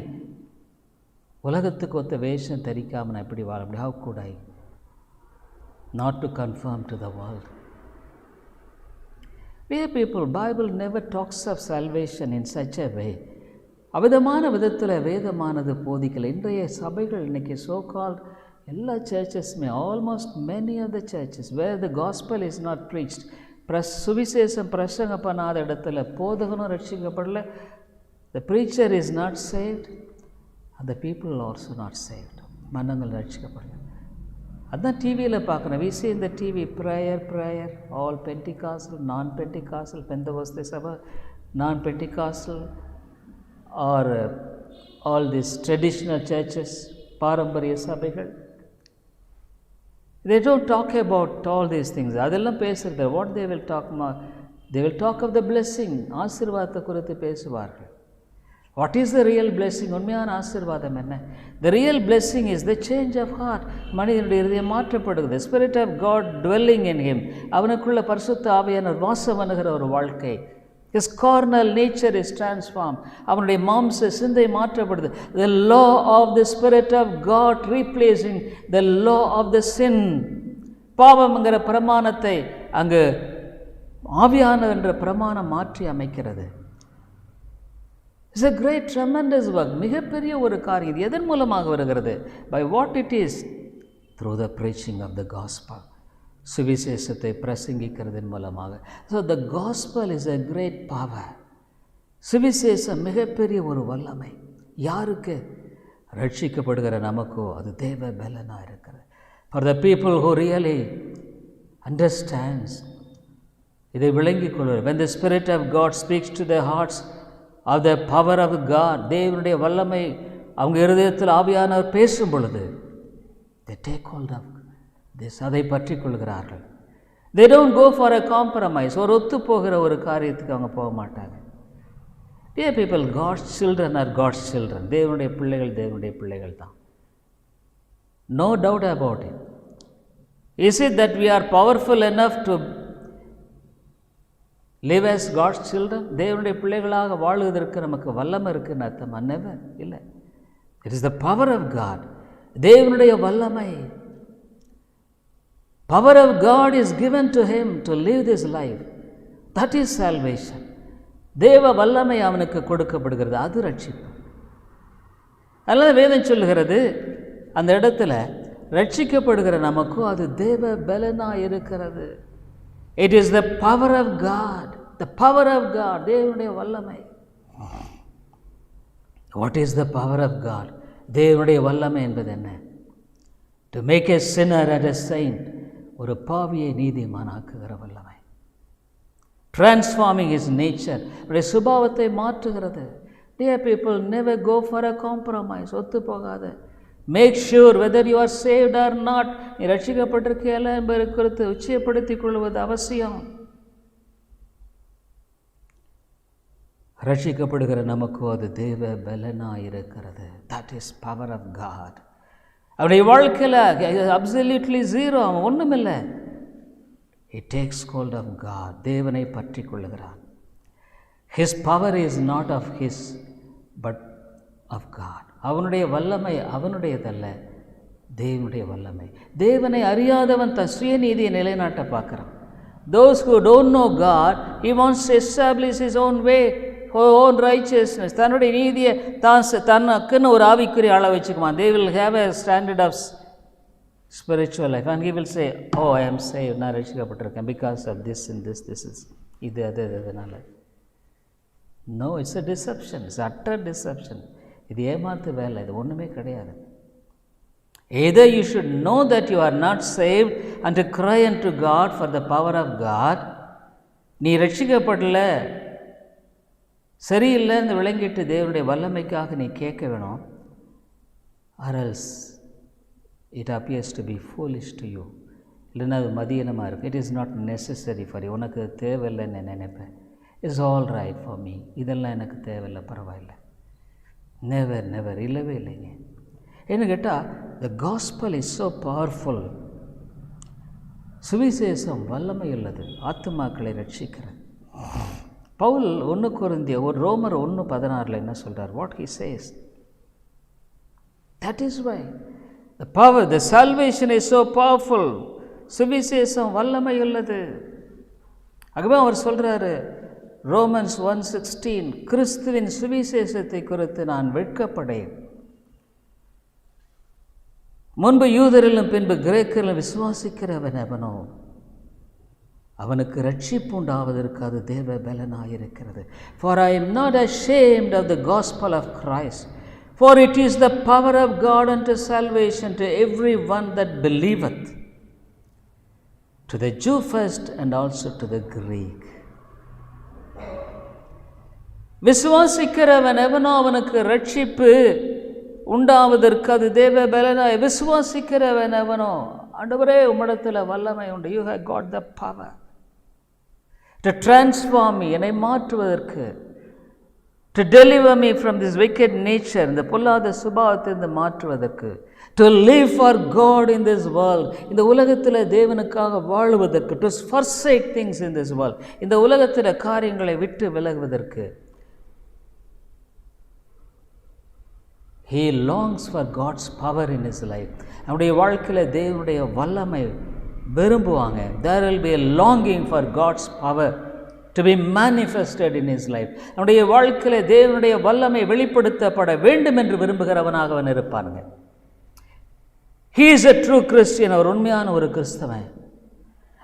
உலகத்துக்கு ஒத்த வேஷம் தரிக்காமல் நான் எப்படி வாழ முடியும்? How good I not to confirm to the world? Dear people, Bible never talks of salvation in such a way. அவிதமான விதத்தில் வேதமானது போதிக்கலை. இன்றைய சபைகள் இன்றைக்கி so called எல்லா சர்ச்சஸ்மே, almost many of the churches where the gospel is not preached, சுவிசேஷம் பிரசங்க பண்ணாத இடத்துல போதகனும் ரட்சிக்கப்படலை, the preacher is not saved and the people also not saved. மன்னங்கள் ரட்சிக்கப்படலை. அதுதான் டிவியில் பார்க்குறேன். We see in the TV prayer all Pentecostal, நான் பென்டிகாஸ்டல், பெந்தகோஸ்தே சபை, நான் Pentecostal or all this traditional churches, பாரம்பரிய சபைகள். They don't talk about all these things. அதெல்லாம் பேசுகிறது. What they will talk about? They will talk of the blessing. ஆசீர்வாதத்தை குறித்து பேசுவார்கள். What is the real blessing? உண்மையான ஆசீர்வாதம் என்ன? The real blessing is the change of heart. மனிதனுடைய இதயம் மாற்றப்படுகிறது. The Spirit of God dwelling in him. அவனுக்குள்ள பரிசுத்த ஆவியானவர் வாசம் பண்ணுகிற ஒரு வாழ்க்கை. His carnal nature is transformed. அவனுடைய மாம்ச சிந்தை மாற்றப்படுது. The law of the Spirit of God replacing the law of the sin. பாவம்ங்கிற பிரமாணத்தை அங்கு ஆவியானவர் என்ற பிரமாணம் மாற்றி அமைக்கிறது. It's a great tremendous work. மிகப்பெரிய ஒரு காரியம். இது எதன் மூலமாக வருகிறது? By what it is? Through the preaching of the gospel. சுவிசேஷத்தை பிரசங்கிக்கிறதன் மூலமாக. So the gospel is a great power. சுவிசேஷம் மிகப்பெரிய ஒரு வல்லமை. யாருக்கு? ரட்சிக்கப்படுகிற நமக்கோ அது தேவ பலனாக இருக்கிறது. For the people who really understands, இதை விளங்கிக் கொள்வார். when the Spirit of God speaks to their hearts of the power of God, தேவனுடைய வல்லமை அவங்க இருதயத்தில் ஆவியானவர் பேசும் பொழுது they take hold of this, அதை பற்றி கொள்கிறார்கள். they don't go for a compromise, ஒரு ஒத்து போகிற ஒரு காரியத்துக்கு அவங்க போக மாட்டாங்க. Dear people, God's children are God's children. தேவனுடைய பிள்ளைகள் தான். No doubt about it. Is it that we are powerful enough to live as God's children? தேவனுடைய பிள்ளைகளாக வாழுவதற்கு நமக்கு வல்லமை இருக்குன்னு அர்த்தம்? Never. இல்லை. It is the power of God. தேவனுடைய வல்லமை. Power of God is given to him to live this life. That is salvation. தேவ வல்லமை அவனுக்கு கொடுக்கப்படுகிறது, அது ரட்சிப்பு. அதனால வேதம் சொல்லுகிறது, அந்த இடத்துல ரட்சிக்கப்படுகிற நமக்கும் அது தேவ பலனாக இருக்கிறது. It is the power of God. The power of God. தேவனுடைய வல்லமை. What is the power of God? தேவனுடைய வல்லமை என்பது என்ன? To make a sinner and a saint. ஒரு பாவியை நீதிமானாக்குகிற வல்லமை. Transforming his nature. அவருடைய சுபாவத்தை மாற்றுகிறது. Dear people, never go for a compromise. ஒத்து போகாத. Make sure whether you are saved or not. நீ ரட்சிக்கப்பட்டிருக்கையில என்பதை குறித்து உச்சயப்படுத்திக் கொள்வது அவசியம். ரட்சிக்கப்படுகிற நமக்கு அது தேவ பலனாக இருக்கிறது. That is power of God. அவருடைய வாழ்க்கையில் அப்சல்யூட்லி ஜீரோ, அவன் ஒன்றுமில்லை. He takes hold of God. தேவனை பற்றி கொள்ளுகிறான். His power is not of his but of God. அவனுடைய வல்லமை அவனுடையதல்ல, தேவனுடைய வல்லமை. தேவனை அறியாதவன் தன் சுயநீதியை நிலைநாட்ட பார்க்குறான். Those who don't know God, he wants to establish his own way, own righteousness. தன்னுடைய நீதியை தனக்குன்னு ஒரு ஆவிக்குரிய ஆளை வச்சுக்குவான். They will have a standard of spiritual life and he will say, oh, I am saved, நான் ரட்சிக்கப்பட்டிருக்கேன் because of this and this is இது அது அதனால. No, it's a deception. It's utter deception. இது ஏமாத்து வேலை, இது ஒன்றுமே கிடையாது. Either you should know that you are not saved and to cry unto God for the power of God. நீ ரட்சிக்கப்படல, சரியில்லை இந்த விளங்கிட்டு தேவனுடைய வல்லமைக்காக நீ கேட்க வேணும். or else it appears to be foolish to you. இல்லைன்னா அது மதியனமாக இருக்குது. It is not necessary for you. உனக்கு தேவையில்லைன்னு நான் நினைப்பேன். It's all right for me. இதெல்லாம் எனக்கு தேவையில்லை, பரவாயில்லை. நெவர் நெவர், இல்லவே இல்லைங்க. என்ன கேட்டால், the gospel is so powerful. சுவிசேஷம் வல்லமை உள்ளது, ஆத்துமாக்களை ரட்சிக்கிறது. பவுல் 1 கொரிந்தியர் ரோமர் 1:16 என்ன சொல்கிறார்? What he says. That is why the power, the salvation is so powerful. சுவிசேஷம் வல்லமை உள்ளது. ஆகவே அவர் சொல்கிறாரு ரோமன்ஸ் 1:16, கிறிஸ்துவின் சுவிசேஷத்தை குறித்து நான் வெட்கப்படேன். முன்பு யூதரிலும் பின்பு கிரேக்கரிலும் விசுவாசிக்கிறவன் எவனோ அவனுக்கு ரட்சிப்பு உண்டாவதற்கு அது தேவ பலனாயிருக்கிறது. For I am not ashamed of the gospel of Christ, for it is the power of God unto salvation to every one that believeth, to the Jew first and also to the Greek. விசுவாசிக்கிறவன் எவனோ அவனுக்கு ரட்சிப்பு உண்டாவதற்கு அது தேவ பலனாய். விசுவாசிக்கிறவன் எவனோ, ஆண்டவரே உம்மிடத்தில் வல்லமை உண்டு. You have got the power to transform me, என்னை மாற்றுவதற்கு, to deliver me from this wicked nature, இந்த பொல்லாத சுபாவத்திலிருந்து மாற்றுவதற்கு, to live for God in this world, இந்த உலகத்தில் தேவனுக்காக வாழுவதற்கு, to forsake things in this world, இந்த உலகத்தில் காரியங்களை விட்டு விலகுவதற்கு. He longs for God's power in his life. அவனுடைய வாழ்க்கையில் தேவனுடைய வல்லமை விரும்புவாங்க. There will be a longing for God's power to be manifested in his life. அவனுடைய வாழ்க்கையில் தேவனுடைய வல்லமை வெளிப்படுத்தப்பட வேண்டும் என்று விரும்புகிறவனாக அவன் இருப்பானுங்க. He is a true Christian. அவர் உண்மையான ஒரு கிறிஸ்தவன்.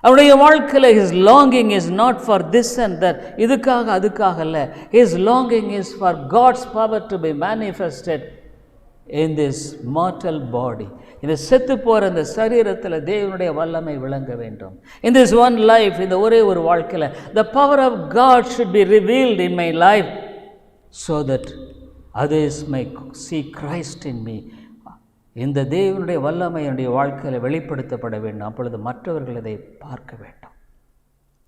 அவனுடைய வாழ்க்கையில் his longing is not for this and that, இதுக்காக அதுக்காக அல்ல. His longing is for God's power to be manifested in this mortal body. இந்த செத்து போகிற இந்த சரீரத்தில் தேவனுடைய வல்லமை விளங்க வேண்டும். In this one life, இந்த ஒரே ஒரு வாழ்க்கையில் the power of God should be revealed in my life so that others may see Christ in me. இந்த தேவனுடைய வல்லமை என்னுடைய வாழ்க்கையில் வெளிப்படுத்தப்பட வேண்டும். அப்பொழுது மற்றவர்கள் இதை பார்க்க வேண்டும்.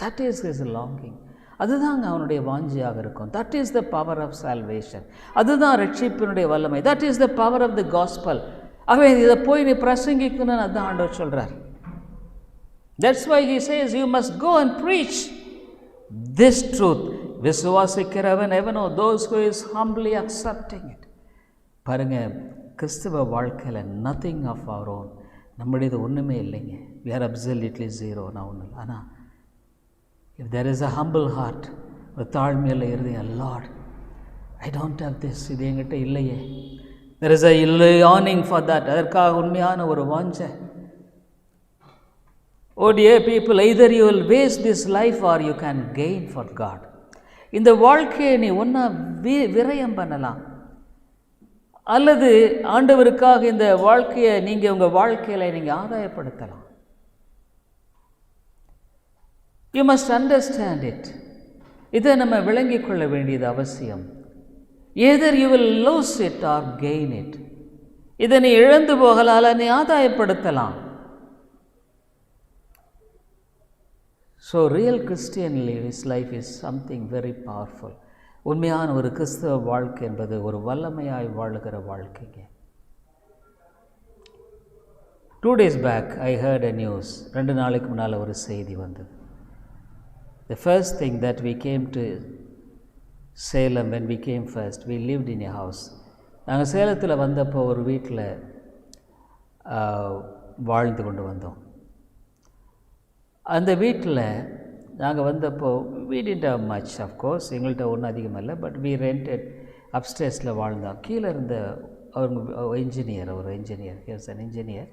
That is his longing. அதுதாங்க அவனுடைய வாஞ்சியாக இருக்கும். That is the power of salvation. அதுதான் ரட்சிப்பினுடைய வல்லமை. That is the power of the gospel. ஆகவே இதை போய் நீ பிரசங்கிக்கணும்னு அதுதான் ஆண்டவர் சொல்கிறார். That's why he says you must go and preach this truth. விசுவாசிக்கிறவன் எவனோ, those who is humbly accepting it. பாருங்கள், கிறிஸ்துவ வாழ்க்கையில் நத்திங் ஆஃப் அவர் ஓன், நம்முடையது ஒன்றுமே இல்லைங்க. We are absolutely zero. நான் ஒன்றும் இல்லை. ஆனால் if there is a humble heart, ஒரு தாழ்மையில் இருதயம், Lord I don't have this, இது என்கிட்ட இல்லையே. There is a yearning for that. அதற்காக உண்மையான ஒரு வாஞ்சை. Oh dear people, either you will waste this life or you can gain for God. இந்த வாழ்க்கையை நீ ஒன்றா விரயம் பண்ணலாம், அல்லது ஆண்டவருக்காக இந்த வாழ்க்கையை நீங்கள் உங்கள் வாழ்க்கையில் நீங்கள் ஆதாயப்படுத்தலாம். You must understand it. இதை நம்ம விளங்கிக் கொள்ள வேண்டியது அவசியம். either you will lose it or gain it. இதை நீ இழந்து போகலாம், அல்ல நீ ஆதாயப்படுத்தலாம். So real Christian life is something very powerful. உண்மையான ஒரு கிறிஸ்தவ வாழ்க்கை என்பது ஒரு வல்லமையாய் வாழுகிற வாழ்க்கைங்க. 2 days back I heard a news. 2 நாளைக்கு முன்னால் ஒரு செய்தி வந்தது. The first thing that we came to Salem, when we came first, we lived in a house. நாங்கள் சேலத்தில் வந்தப்போ ஒரு வீட்டில் வாழ்ந்து கொண்டு வந்தோம். அந்த வீட்டில் நாங்கள் வந்தப்போ we didn't have much, of course, எங்கள்கிட்ட ஒன்றும் அதிகமாக இல்லை. பட் we rented upstairsல வாழ்ந்தோம். கீழே இருந்த அவங்க இன்ஜினியர், ஒரு engineer, he was an engineer.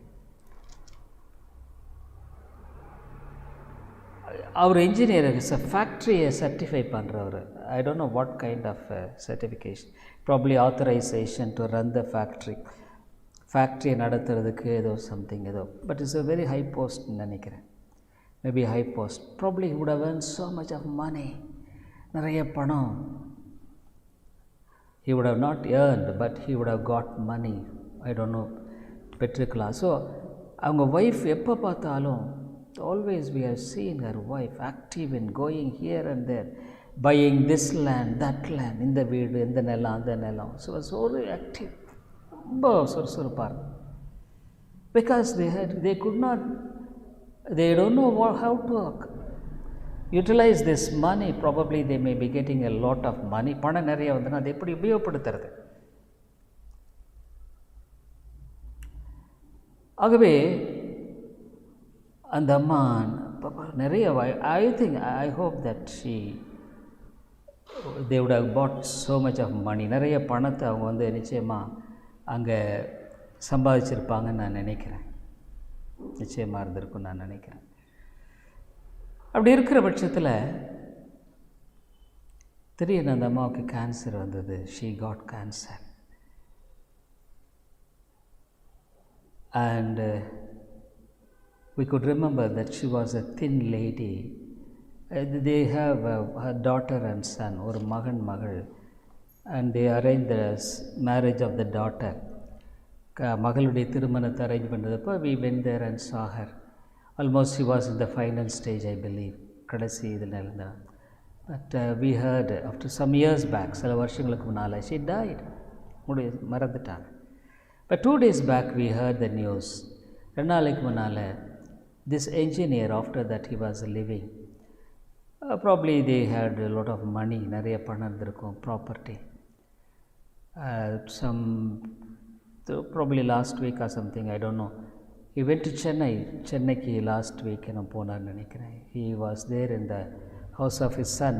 அவர் இன்ஜினியர் இஸ் அ ஃபேக்ட்ரியை சர்டிஃபை பண்ணுறவர். I don't know what kind of certification, probably authorization to run the ஃபேக்ட்ரியை நடத்துறதுக்கு ஏதோ சம்திங் ஏதோ. But it's a very high போஸ்ட்னு நினைக்கிறேன். Maybe high post. Probably he would have earned so much of money. நிறைய பணம். he would have not earned, but he would have got money. I don't know, பெற்றிருக்கலாம். So அவங்க wife எப்போ பார்த்தாலும், always we have seen her wife active in going here and there, buying this land, that land, இந்த வீடு, இந்த நிலம், அந்த நிலம். ஸோ so active, ரொம்ப சுறுசுறுப்பார். because they could not, they don't know how to utilize this money. Probably they may be getting a lot of money. பணம் நிறைய வந்துன்னா அதை எப்படி உபயோகப்படுத்துறது? ஆகவே அந்த அம்மா நிறைய, I hope that they would have bought so much of money. நிறைய பணத்தை அவங்க நிச்சயமாக அங்கே சம்பாதிச்சிருப்பாங்கன்னு நான் நினைக்கிறேன். நிச்சயமாக இருந்திருக்குன்னு நான் நினைக்கிறேன். அப்படி இருக்கிற பட்சத்தில் திடீர்னு அந்த அம்மாவுக்கு கேன்சர் வந்தது. she got cancer and we could remember that she was a thin lady. They have her daughter and son, ஒரு மகள், and they arranged the marriage of the daughter. மகளுடைய திருமணத்தை அரேஞ்ச் பண்ணுறப்போ we went there and saw her. Almost she was in the final stage, I believe. கடைசி இதில் இருந்தால். But we heard after some years back, சில வருஷங்களுக்கு முன்னால், she died. மறந்துட்டாங்க. But 2 days back we heard the news. 2 நாளைக்கு முன்னால், this engineer, after that he was living, probably they had a lot of money, நிறைய பணம் இருந்திருக்கும், property. Some probably last week or something, I don't know, he went to சென்னைக்கு last week நான் போனார்னு நினைக்கிறேன். he was there in the house of his son.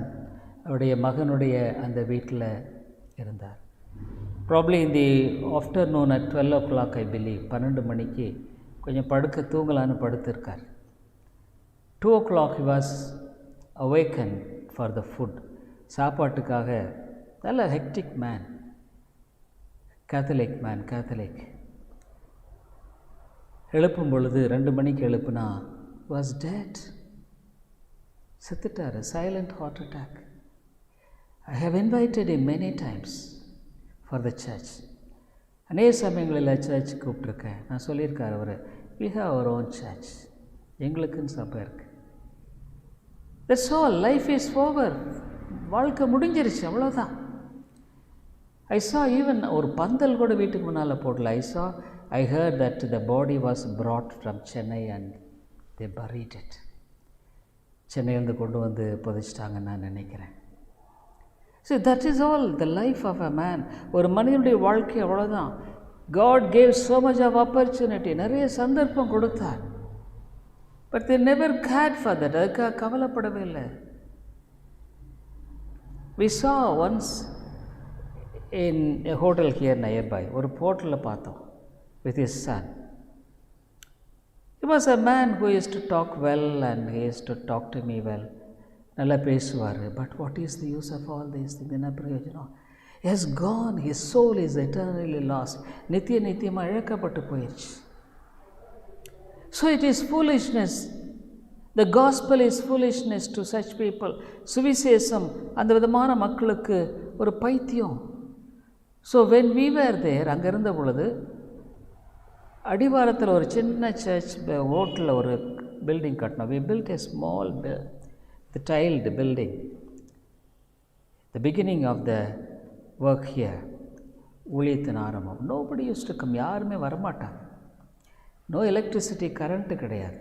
அவருடைய மகனுடைய அந்த வீட்டில் இருந்தார். probably in the afternoon at 12 o'clock, I believe, 12 மணிக்கு கொஞ்சம் தூங்கலான்னு படுத்திருக்கார். 2 o'clock he was awakened for the food. சாப்பாட்டுக்காக. நல்ல hectic man, Catholic. எழுப்பும் பொழுது 2 மணிக்கு எழுப்புனா was dead. செத்துட்டார். silent heart attack. I have invited him many times for the church. அநேக சமயங்களில் search கூப்பிட்ருக்கேன். நான் சொல்லியிருக்கார் அவர், we have our own church, எங்களுக்குன்னு சபை இருக்குது. That's all. Life is over. வாழ்க்கை முடிஞ்சிருச்சு, அவ்வளோதான். I saw even ஒரு பந்தல் கூட வீட்டுக்கு முன்னால் போடல. I heard that the body was brought from Chennai and they buried it. சென்னையிலேருந்து கொண்டு வந்து புதைச்சிட்டாங்கன்னு நான் நினைக்கிறேன். So that is all the life of a man. ஒரு மனிதனுடைய வாழ்க்கை அவ்வளோதான். God gave so much of opportunity. நிறைய சந்தர்ப்பம் கொடுத்தார். But they never cared for that. அதுக்காக கவலைப்படவே இல்லை. We saw once in a hotel here nearby, ஒரு ஹோட்டலில் பார்த்தோம் with his son. He was a man who used to talk well and he used to talk to me well. நல்லா பேசுவார். But what is the use of all these things? என்ன பிரயோஜனம்? He has gone. His soul is eternally lost. நித்தியமாக இழக்கப்பட்டு போயிடுச்சு. So it is foolishness. The gospel is foolishness to such people. சுவிசேஷம் அந்த விதமான மக்களுக்கு ஒரு பைத்தியம். So when we were there, அங்கே இருந்த பொழுது அடிவாரத்தில் ஒரு சின்ன சர்ச் ஓட்டில் ஒரு பில்டிங் கட்டணும். We built a small the tiled building. The beginning of the work here. ஊழியத்தின் ஆரம்பம். Nobody used to come. யாருமே வரமாட்டாங்க. No electricity, current கிடையாது.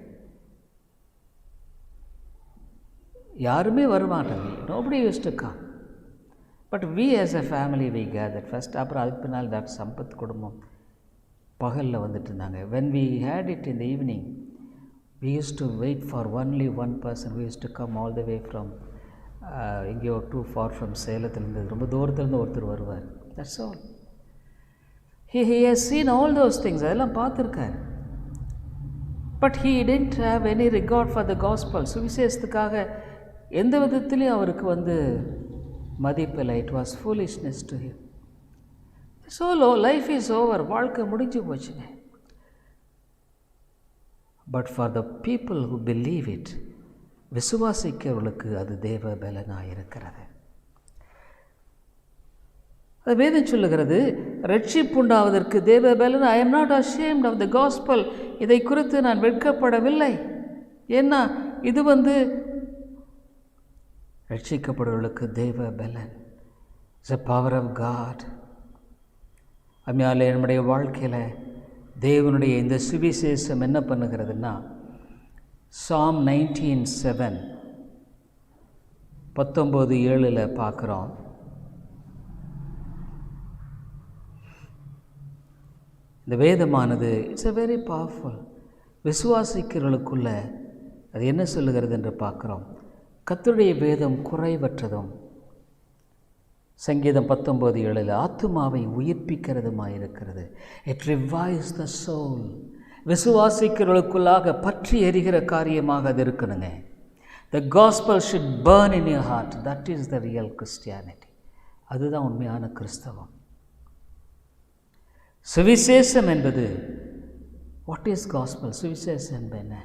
யாருமே வரமாட்டாங்க. Nobody used to come. But we as a family we gathered first. அப்புறம் அதுக்கு பின்னால் டாக்டர் சம்பத் குடும்பம் பகலில் வந்துட்டு இருந்தாங்க. When we had it in the evening, we used to wait for only one person who used to come all the way from எங்கேயோ too far from சேலத்திலேருந்து, ரொம்ப தூரத்துலேருந்து ஒருத்தர் வருவார். That's all. He has seen all those things. அதெல்லாம் பார்த்துருக்கார். But he didn't have any regard for the gospel. சுவிசேஷத்துக்காக எந்த விதத்துலேயும் அவருக்கு மதிப்பில்லை. It was foolishness to him. So life is over. வாழ்க்கை முடிஞ்சு போச்சுங்க. But for the people who believe it, விசுவாசிக்கிறவர்களுக்கு அது தேவ பலனாக இருக்கிறது. அது வேதம் சொல்லுகிறது, ரட்சிப்புண்டாவதற்கு தேவ பலன். I am not ashamed of the gospel. இதை குறித்து நான் வெட்கப்படவில்லை. ஏன்னா இது ரட்சிக்கப்படுவர்களுக்கு தேவ பலன். It's a power of God. அம்மையாலே நம்முடைய வாழ்க்கையில் தேவனுடைய இந்த சுவிசேஷம் என்ன பண்ணுகிறதுன்னா, Psalm 19:7 19:7 பார்க்குறோம். இந்த வேதமானது இட்ஸ் a very powerful. விசுவாசிக்கிறவர்களுக்குள்ள அது என்ன சொல்லுகிறது என்று பார்க்குறோம். கர்த்தருடைய வேதம் குறைவற்றதும், சங்கீதம் 19:7 ஆத்துமாவை உயிர்ப்பிக்கிறதுமாயிருக்கிறது. It revives the soul. விசுவாசிக்கிறவர்களுக்குள்ளாக பற்றி எரிகிற காரியமாக அது இருக்கணுங்க. The gospel should burn in your heart. That is the real Christianity. அதுதான் உண்மையான கிறிஸ்தவம். சுவிசேஷம் என்பது, வாட் இஸ் காஸ்பல்? சுவிசேஷம் என்பது என்ன?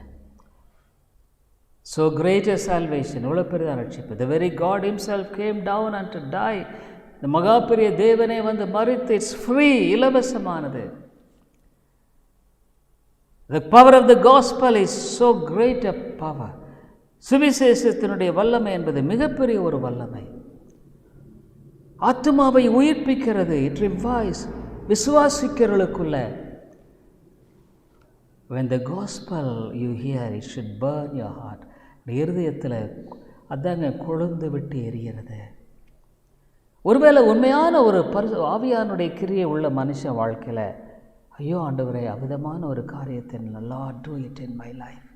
So great a salvation. எவ்வளோ பெரிய ரட்சிப்பு. The very God himself came down and to die. இந்த மகா பெரிய தேவனே மரித்து. இட்ஸ் ஃப்ரீ, இலவசமானது. The power of the gospel is so great a power. சுவிசேஷத்தினுடைய வல்லமை என்பது மிகப்பெரிய ஒரு வல்லமை. ஆத்துமாவை உயிர்ப்பிக்கிறது. It revives. விசுவாசிக்கிறவர்களுக்குள்ள when the gospel you hear, it should burn your heart. இருதயத்தில் அதாங்க கொழுந்து விட்டு எரிகிறது. ஒருவேளை உண்மையான ஒரு ஆவியானுடைய கிரியை உள்ள மனுஷ வாழ்க்கையில், ஐயோ ஆண்டவரே, அவிதமான ஒரு காரியத்தை Lord do it in my life.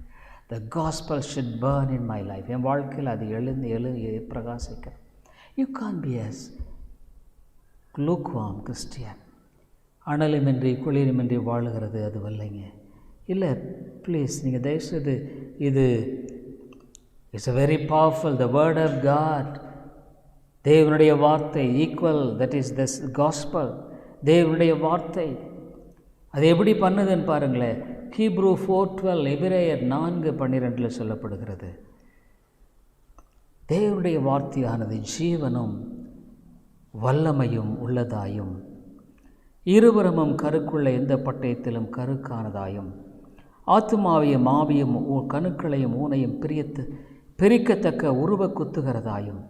The gospel should burn in my life. என் வாழ்க்கையில் அது எழுந்து பிரகாசிக்க. You can't be as lukewarm Christian. அனலுமின்றி குளிருமின்றி வாழுகிறது அது வல்லைங்க. இல்லை, ப்ளீஸ், நீங்கள் தயவுசெய்து இது it's a very powerful, the word of God. தேவனுடைய வார்த்தை equal, that is this gospel. தேவனுடைய வார்த்தை அது எப்படி பண்ணுதுன்னு பாருங்களேன். ஹீப்ரூ 4:12, எபிரேயர் 4:12 சொல்லப்படுகிறது. தேவனுடைய வார்த்தையானது ஜீவனும் வல்லமையும் உள்ளதாயும், இருபுறமும் கருக்குள்ள எந்த பட்டயத்திலும் கருக்கானதாயும், ஆத்துமாவையும் ஆவியும் கணுக்களையும் ஊனையும் பிரிக்கத்தக்க உருவ குத்துகிறதாயும்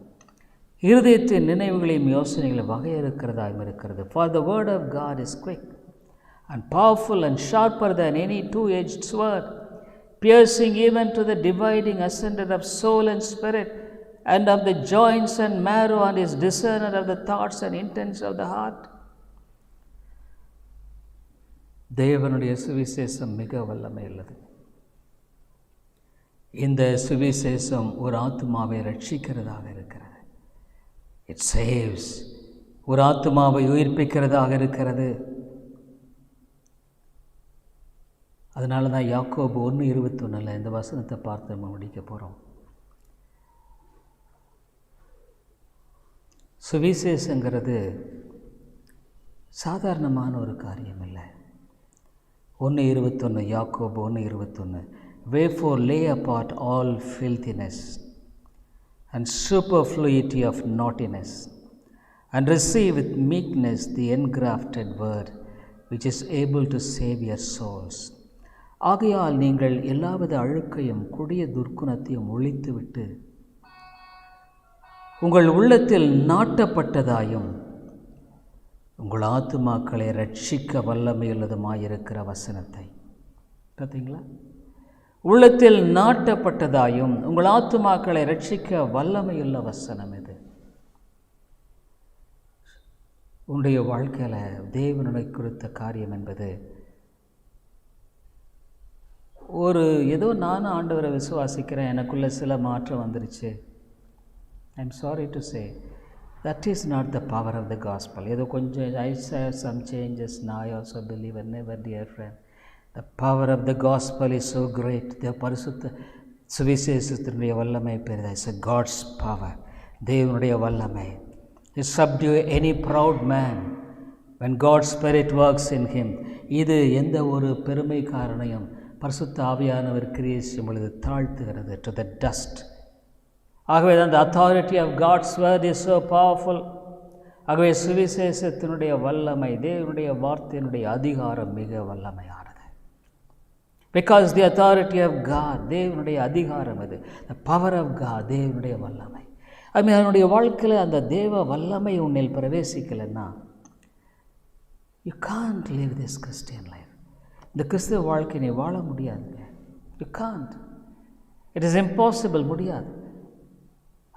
இருதயத்தின் நினைவுகளையும் யோசனைகளை வகையறுக்கிறதாயும் இருக்கிறது. For the word of God is quick and powerful and sharper than any two-edged sword, piercing even to the dividing asunder of soul and spirit, and of the joints and marrow, and is discerner of the thoughts and intents of the heart. தேவனுடைய சுவிசேஷம் மிக வல்லமை உள்ளது. இந்த சுவிசேஷம் ஒரு ஆத்துமாவை ரட்சிக்கிறதாக இருக்கிறது. It saves. ஒரு ஆத்துமாவை உயிர்ப்பிக்கிறதாக இருக்கிறது. அதனால தான் யாக்கோபு 1:21 இந்த வசனத்தை பார்த்து நம்ம முடிக்க போகிறோம். சுவிசேஷங்கிறது சாதாரணமான ஒரு காரியம் இல்லை. 1:21 யாக்கோபு 1:21 Wherefore lay apart all filthiness and superfluity of naughtiness, and receive with meekness the engrafted word, which is able to save your souls. ஆகையால் நீங்கள் எல்லாவித அழுக்கையும் கொடிய துர்க்குணத்தையும் ஒழித்துவிட்டு உங்கள் உள்ளத்தில் நாட்டப்பட்டதாயும் உங்கள் ஆத்துமாக்களை ரட்சிக்க வல்லமையுள்ளதுமாயிருக்கிற வசனத்தை பார்த்தீங்களா? உள்ளத்தில் நாட்டப்பட்டதாயும் உங்கள் ஆத்துமாக்களை ரட்சிக்க வல்லமையுள்ள வசனம் இது. உன்னுடைய வாழ்க்கையில் தேவனுடைய குறித்த காரியம் என்பது ஏதோ நானும் ஆண்டவரை விசுவாசிக்கிறேன், எனக்குள்ள சில மாற்றம் வந்துருச்சு. I am sorry to say that is not the power of the gospel. ஏதோ கொஞ்சம் I saw some changes, now I also believe, and never, dear friend. The power of the gospel is so great. The பரிசுத்த சுவிசேஷத்தினுடைய வல்லமை பெரிதா. It's a God's power. தேவனுடைய வல்லமை. It subdue any proud man when God's spirit works in him. இது எந்த ஒரு பெருமைக்காரனையும் பரிசுத்த ஆவியானவர் கிரியை செய்யும் பொழுது தாழ்த்துகிறது, to the dust. ஆகவே தான் the authority of God's word is so powerful. ஆகவே சுவிசேஷத்தினுடைய வல்லமை, தேவனுடைய வார்த்தையினுடைய அதிகாரம் மிக வல்லமையானது. Because the authority of God, தேவனுடைய அதிகாரம் அது, the power of God, தேவனுடைய வல்லமை. அதனுடைய வாழ்க்கையில் அந்த தேவ வல்லமை உன்னில் பிரவேசிக்கலைன்னா you can't live this Christian life. இந்த கிறிஸ்துவ வாழ்க்கை நீ வாழ முடியாதுங்க. You can't. It is impossible, முடியாது.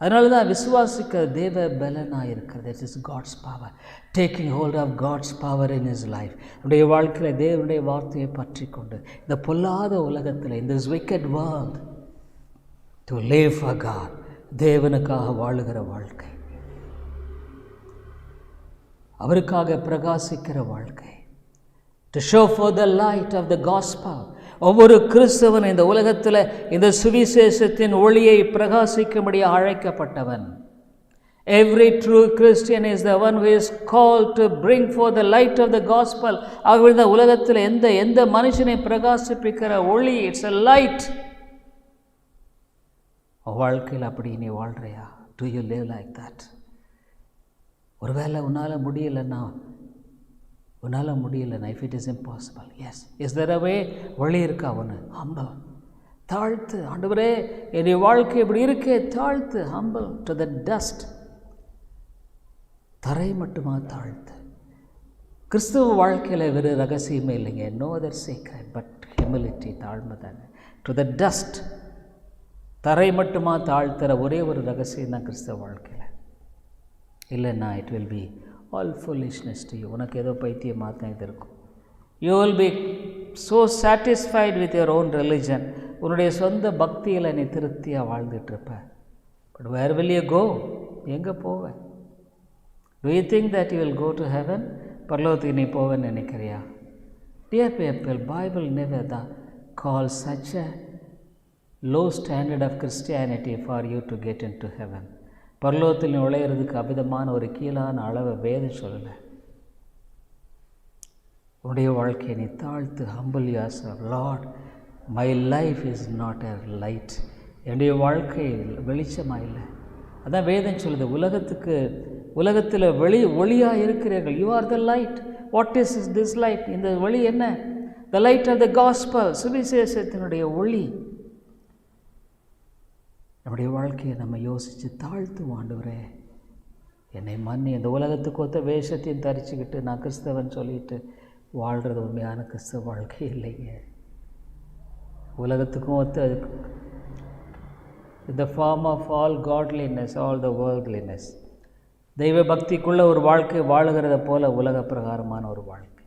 அதனால தான் விசுவாசிக்க தேவ பலனாக இருக்கிறது. It is God's power. Taking hold of God's power in his life. நம்முடைய வாழ்க்கையில் தேவனுடைய வார்த்தையை பற்றி கொண்டு இந்த பொல்லாத உலகத்தில், in this wicked world, to live for God, தேவனுக்காக வாழுகிற வாழ்க்கை, அவருக்காக பிரகாசிக்கிற வாழ்க்கை, to show for the light of the gospel. ஒவ்வொரு கிறிஸ்தவன் இந்த உலகத்தில் இந்த சுவிசேஷத்தின் ஒளியை பிரகாசிக்கும்படியாக அழைக்கப்பட்டவன். Every true Christian is the one who is called to bring forth the light of the gospel. ஆகவே இந்த உலகத்தில் எந்த மனுஷனை பிரகாசிப்பிக்கிற ஒளி, it's a light. வாழ்க்கையில் அப்படி நீ வாழ்றியா? Do you live like that? ஒருவேளை உன்னால் முடியலைன்னா, if it is impossible, yes, is there a way? வழி இருக்கா? ஒன்று humble, தாழ்த்து. ஆண்டவரே என்னுடைய வாழ்க்கை இப்படி இருக்கே, தாழ்த்து. humble to the dust, தரை மட்டுமா தாழ்த்து. கிறிஸ்துவ வாழ்க்கையில் வேறு ரகசியமே இல்லைங்க. no other secret but humility, தாழ்மை தாங்க. to the dust, தரை மட்டுமா தாழ்த்துற ஒரே ஒரு ரகசியம் தான் கிறிஸ்தவ வாழ்க்கையில். இல்லைன்னா it will be all foolishness to you. உனக்கு ஏதோ பைத்தியமாக தான் இது இருக்கும். You will be so satisfied with your own religion. உன்னுடைய சொந்த பக்தியில் நீ திருப்தியாக வாழ்ந்துட்டுருப்ப. But where will you go? எங்கே போவ? Do you think that you will go to heaven? பரலோகத்துக்கு நீ போவேன்னு நினைக்கிறியா? Dear people, Bible never calls such a low standard of Christianity for you to get into heaven. பரலோகத்தில் நுழையிறதுக்கு அபிதமான ஒரு கீழான அளவை வேதம் சொல்லலை. உன்னுடைய வாழ்க்கையை நீ தாழ்த்து. humble yourself. Lord, my life is not a light. என்னுடைய வாழ்க்கை வெளிச்சமாக இல்லை. அதான் வேதம் சொல்லுது, உலகத்தில் ஒளியாக இருக்கிறீர்கள். You are the light. What is this light? இந்த ஒளி என்ன? The light of the gospel, சுவிசேஷத்தினுடைய ஒளி. நம்முடைய வாழ்க்கையை நம்ம யோசித்து தாழ்த்தும். ஆண்டவரே என்னை மன்னி, இந்த உலகத்துக்கு ஒத்த வேஷத்தையும் தரிச்சுக்கிட்டு நான் கிறிஸ்தவன் சொல்லிட்டு வாழ்கிறது உண்மையான கிறிஸ்தவ வாழ்க்கை இல்லைங்க. உலகத்துக்கும் ஒத்த இந்த form of all godliness, all the worldliness, தெய்வ பக்திக்குள்ள ஒரு வாழ்க்கை வாழுகிறத போல உலக பிரகாரமான ஒரு வாழ்க்கை.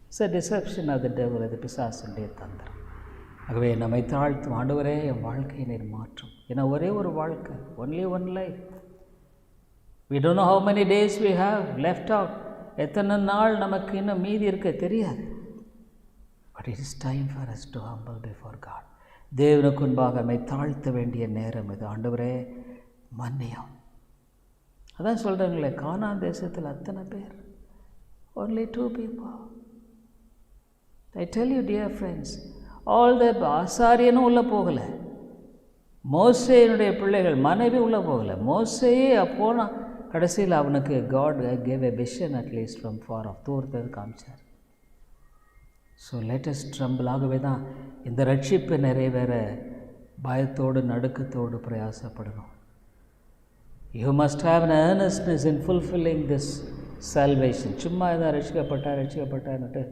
It's a deception of the devil. அது பிசாசுடைய தந்திரம். ஆகவே நம்மை தாழ்த்தும். ஆண்டவரே என் வாழ்க்கையை நீர் மாற்றும். ஏன்னா ஒரே ஒரு வாழ்க்கை, only one life. we don't know how many days we have left out. எத்தனை நாள் நமக்கு இன்னும் மீதி இருக்க தெரியாது. But it is time for us to humble before God. தேவனுக்கு முன்பாக நம்மை தாழ்த்த வேண்டிய நேரம் இது. ஆண்டவரே மன்னியும். அதான் சொல்கிறாங்களே, கானான் தேசத்தில் அத்தனை பேர், only 2 people. I tell you dear friends, all the ஆசாரியனும் உள்ளே போகலை, மோசேயினுடைய பிள்ளைகள் மனைவி உள்ளே போகலை. மோசேயே போனால் கடைசியில் அவனுக்கு God gave a vision at least from far off, தூரத்தை காமிச்சார். So latest tremble. ஆகவே தான் இந்த ரட்சிப்பு நிறைவேற பயத்தோடு நடுக்கத்தோடு பிரயாசப்படணும். You must have an earnestness in fulfilling this salvation. சும்மா இதான் ரட்சிக்கப்பட்டான்னுட்டு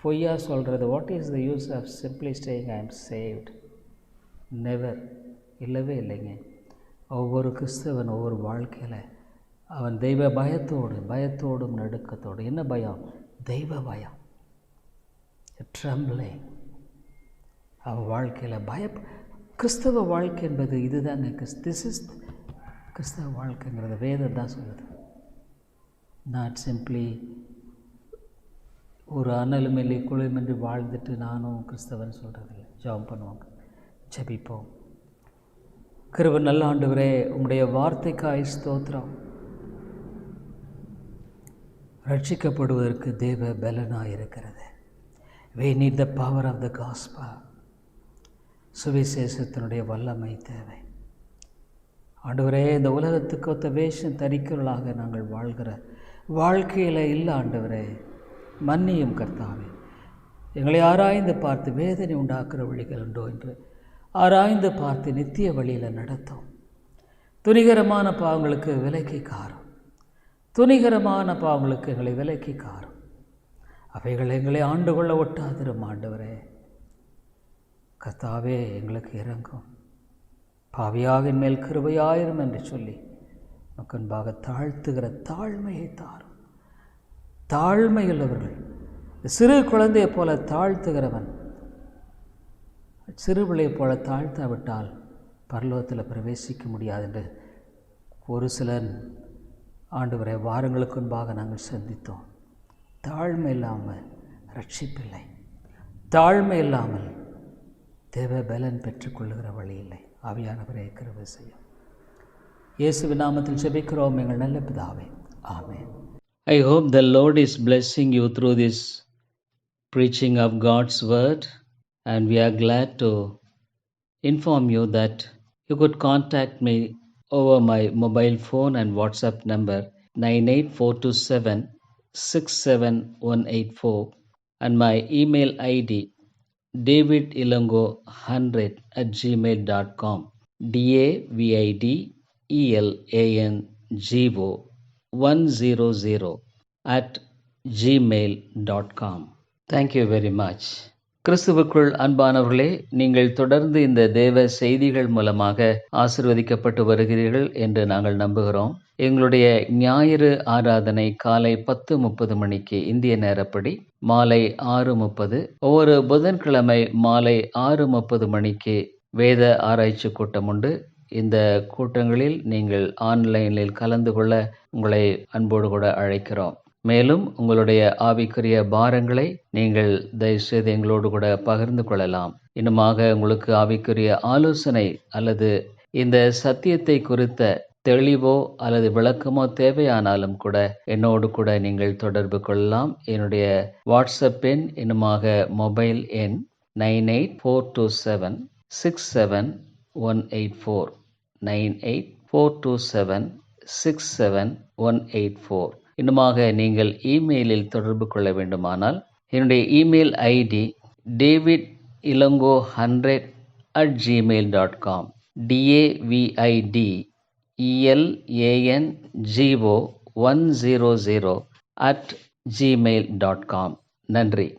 பொய்யா சொல்கிறது. What is the use of simply saying I am saved? Never. இல்லவே இல்லைங்க. ஒவ்வொரு கிறிஸ்தவன் ஒவ்வொரு வாழ்க்கையில் அவன் தெய்வ பயத்தோடும் நடுக்கத்தோடு. என்ன பயம்? தெய்வ பயம், ட்ரம்பிளிங். அவன் வாழ்க்கையில் கிறிஸ்தவ வாழ்க்கை என்பது இதுதாங்க. திஸ் இஸ் கிறிஸ்தவ வாழ்க்கைங்கிறது வேதம் தான் சொல்லுது. நாட் சிம்பிளி ஒரு அனலுமில்லி குளிர்மின்றி வாழ்ந்துட்டு நானும் கிறிஸ்தவன் சொல்கிறதில்லை. ஜெபம் பண்ணுவாங்க, ஜெபிப்போம். கிருபை நல்ல ஆண்டவரே, உம்முடைய வார்த்தைக்காய் ஸ்தோத்திரம். ரட்சிக்கப்படுவதற்கு தேவ பலனாக இருக்கிறது. we need the power of the gospel. சுவிசேஷத்தினுடைய வல்லமை தேவை. ஆண்டவரே, இந்த உலகத்துக்கு ஒத்த வேஷம் தரிக்கிறவர்களாக நாங்கள் வாழ்கிற வாழ்க்கையில் இல்லை. ஆண்டவரே மன்னியும் கர்த்தாவே. எங்களை ஆராய்ந்து பார்த்து வேதனை உண்டாக்குற வழிகள் உண்டோ என்று ஆராய்ந்து பார்த்து நித்திய வழியில் நடத்தும். துணிகரமான பாவங்களுக்கு விலக்கி காரும். துணிகரமான பாவங்களுக்கு எங்களை விலக்கி காரும். அவைகள் எங்களை ஆண்டு கொள்ள ஒட்டாதிரும். ஆண்டவரே கர்த்தாவே எங்களுக்கு இறங்கும். பாவியாவின் மேல் கிருபையாயிரும் என்று சொல்லி முன்பாக தாழ்த்துகிற தாழ்மையை தாரும். தாழ்மையுள்ளவர்கள் சிறு குழந்தையை போல தாழ்த்துகிறவன் சிறுபிள்ளையை போல தாழ்த்தாவிட்டால் பரலோகத்தில் பிரவேசிக்க முடியாது என்று ஒரு சிலர் ஆண்டவரை வாரங்களுக்கு முன்பாக நாங்கள் சந்தித்தோம். தாழ்மை இல்லாமல் ரட்சிப்பில்லை. தாழ்மை இல்லாமல் தேவ பலன் பெற்றுக்கொள்ளுகிற வழி இல்லை. ஆவியானவரே கிருபை செய்யும். இயேசுவின் நாமத்தில் ஜெபிக்கிறோம் எங்கள் நல்ல பிதாவே, ஆமென். I hope the Lord is blessing you through this preaching of God's word, and we are glad to inform you that you could contact me over my mobile phone and WhatsApp number 9842767184 and my email ID davidilongo100@gmail.com davidilongo100@gmail.com. Thank you very much. கிறிஸ்துவுக்குள் அன்பானவர்களே, நீங்கள் தொடர்ந்து இந்த தேவ செய்திகள் மூலமாக ஆசீர்வதிக்கப்பட்டு வருகிறீர்கள் என்று நாங்கள் நம்புகிறோம். எங்களுடைய ஞாயிறு ஆராதனை காலை 10:30 மணிக்கு இந்திய நேரப்படி, மாலை 6:30, ஒவ்வொரு புதன்கிழமை மாலை 6:30 மணிக்கு வேத ஆராய்ச்சி கூட்டம் உண்டு. இந்த கூட்டங்களில் நீங்கள் ஆன்லைனில் கலந்து கொள்ள உங்களை அன்போடு கூட அழைக்கிறோம். மேலும் உங்களுடைய ஆவிக்குரிய பாரங்களை நீங்கள் தயவுசெய்து எங்களோடு கூட பகிர்ந்து கொள்ளலாம். இன்னுமாக உங்களுக்கு ஆவிக்குரிய ஆலோசனை அல்லது இந்த சத்தியத்தை குறித்த தெளிவோ அல்லது விளக்கமோ தேவையானாலும் கூட என்னோடு கூட நீங்கள் தொடர்பு கொள்ளலாம். என்னுடைய வாட்ஸ்அப் எண், இன்னுமாக மொபைல் எண் 9842767184 9842767184. இன்னுமாக நீங்கள் இமெயிலில் தொடர்பு கொள்ள வேண்டுமானால் என்னுடைய email ID davidilongo100@gmail.com davidelango100 @gmail.com. நன்றி.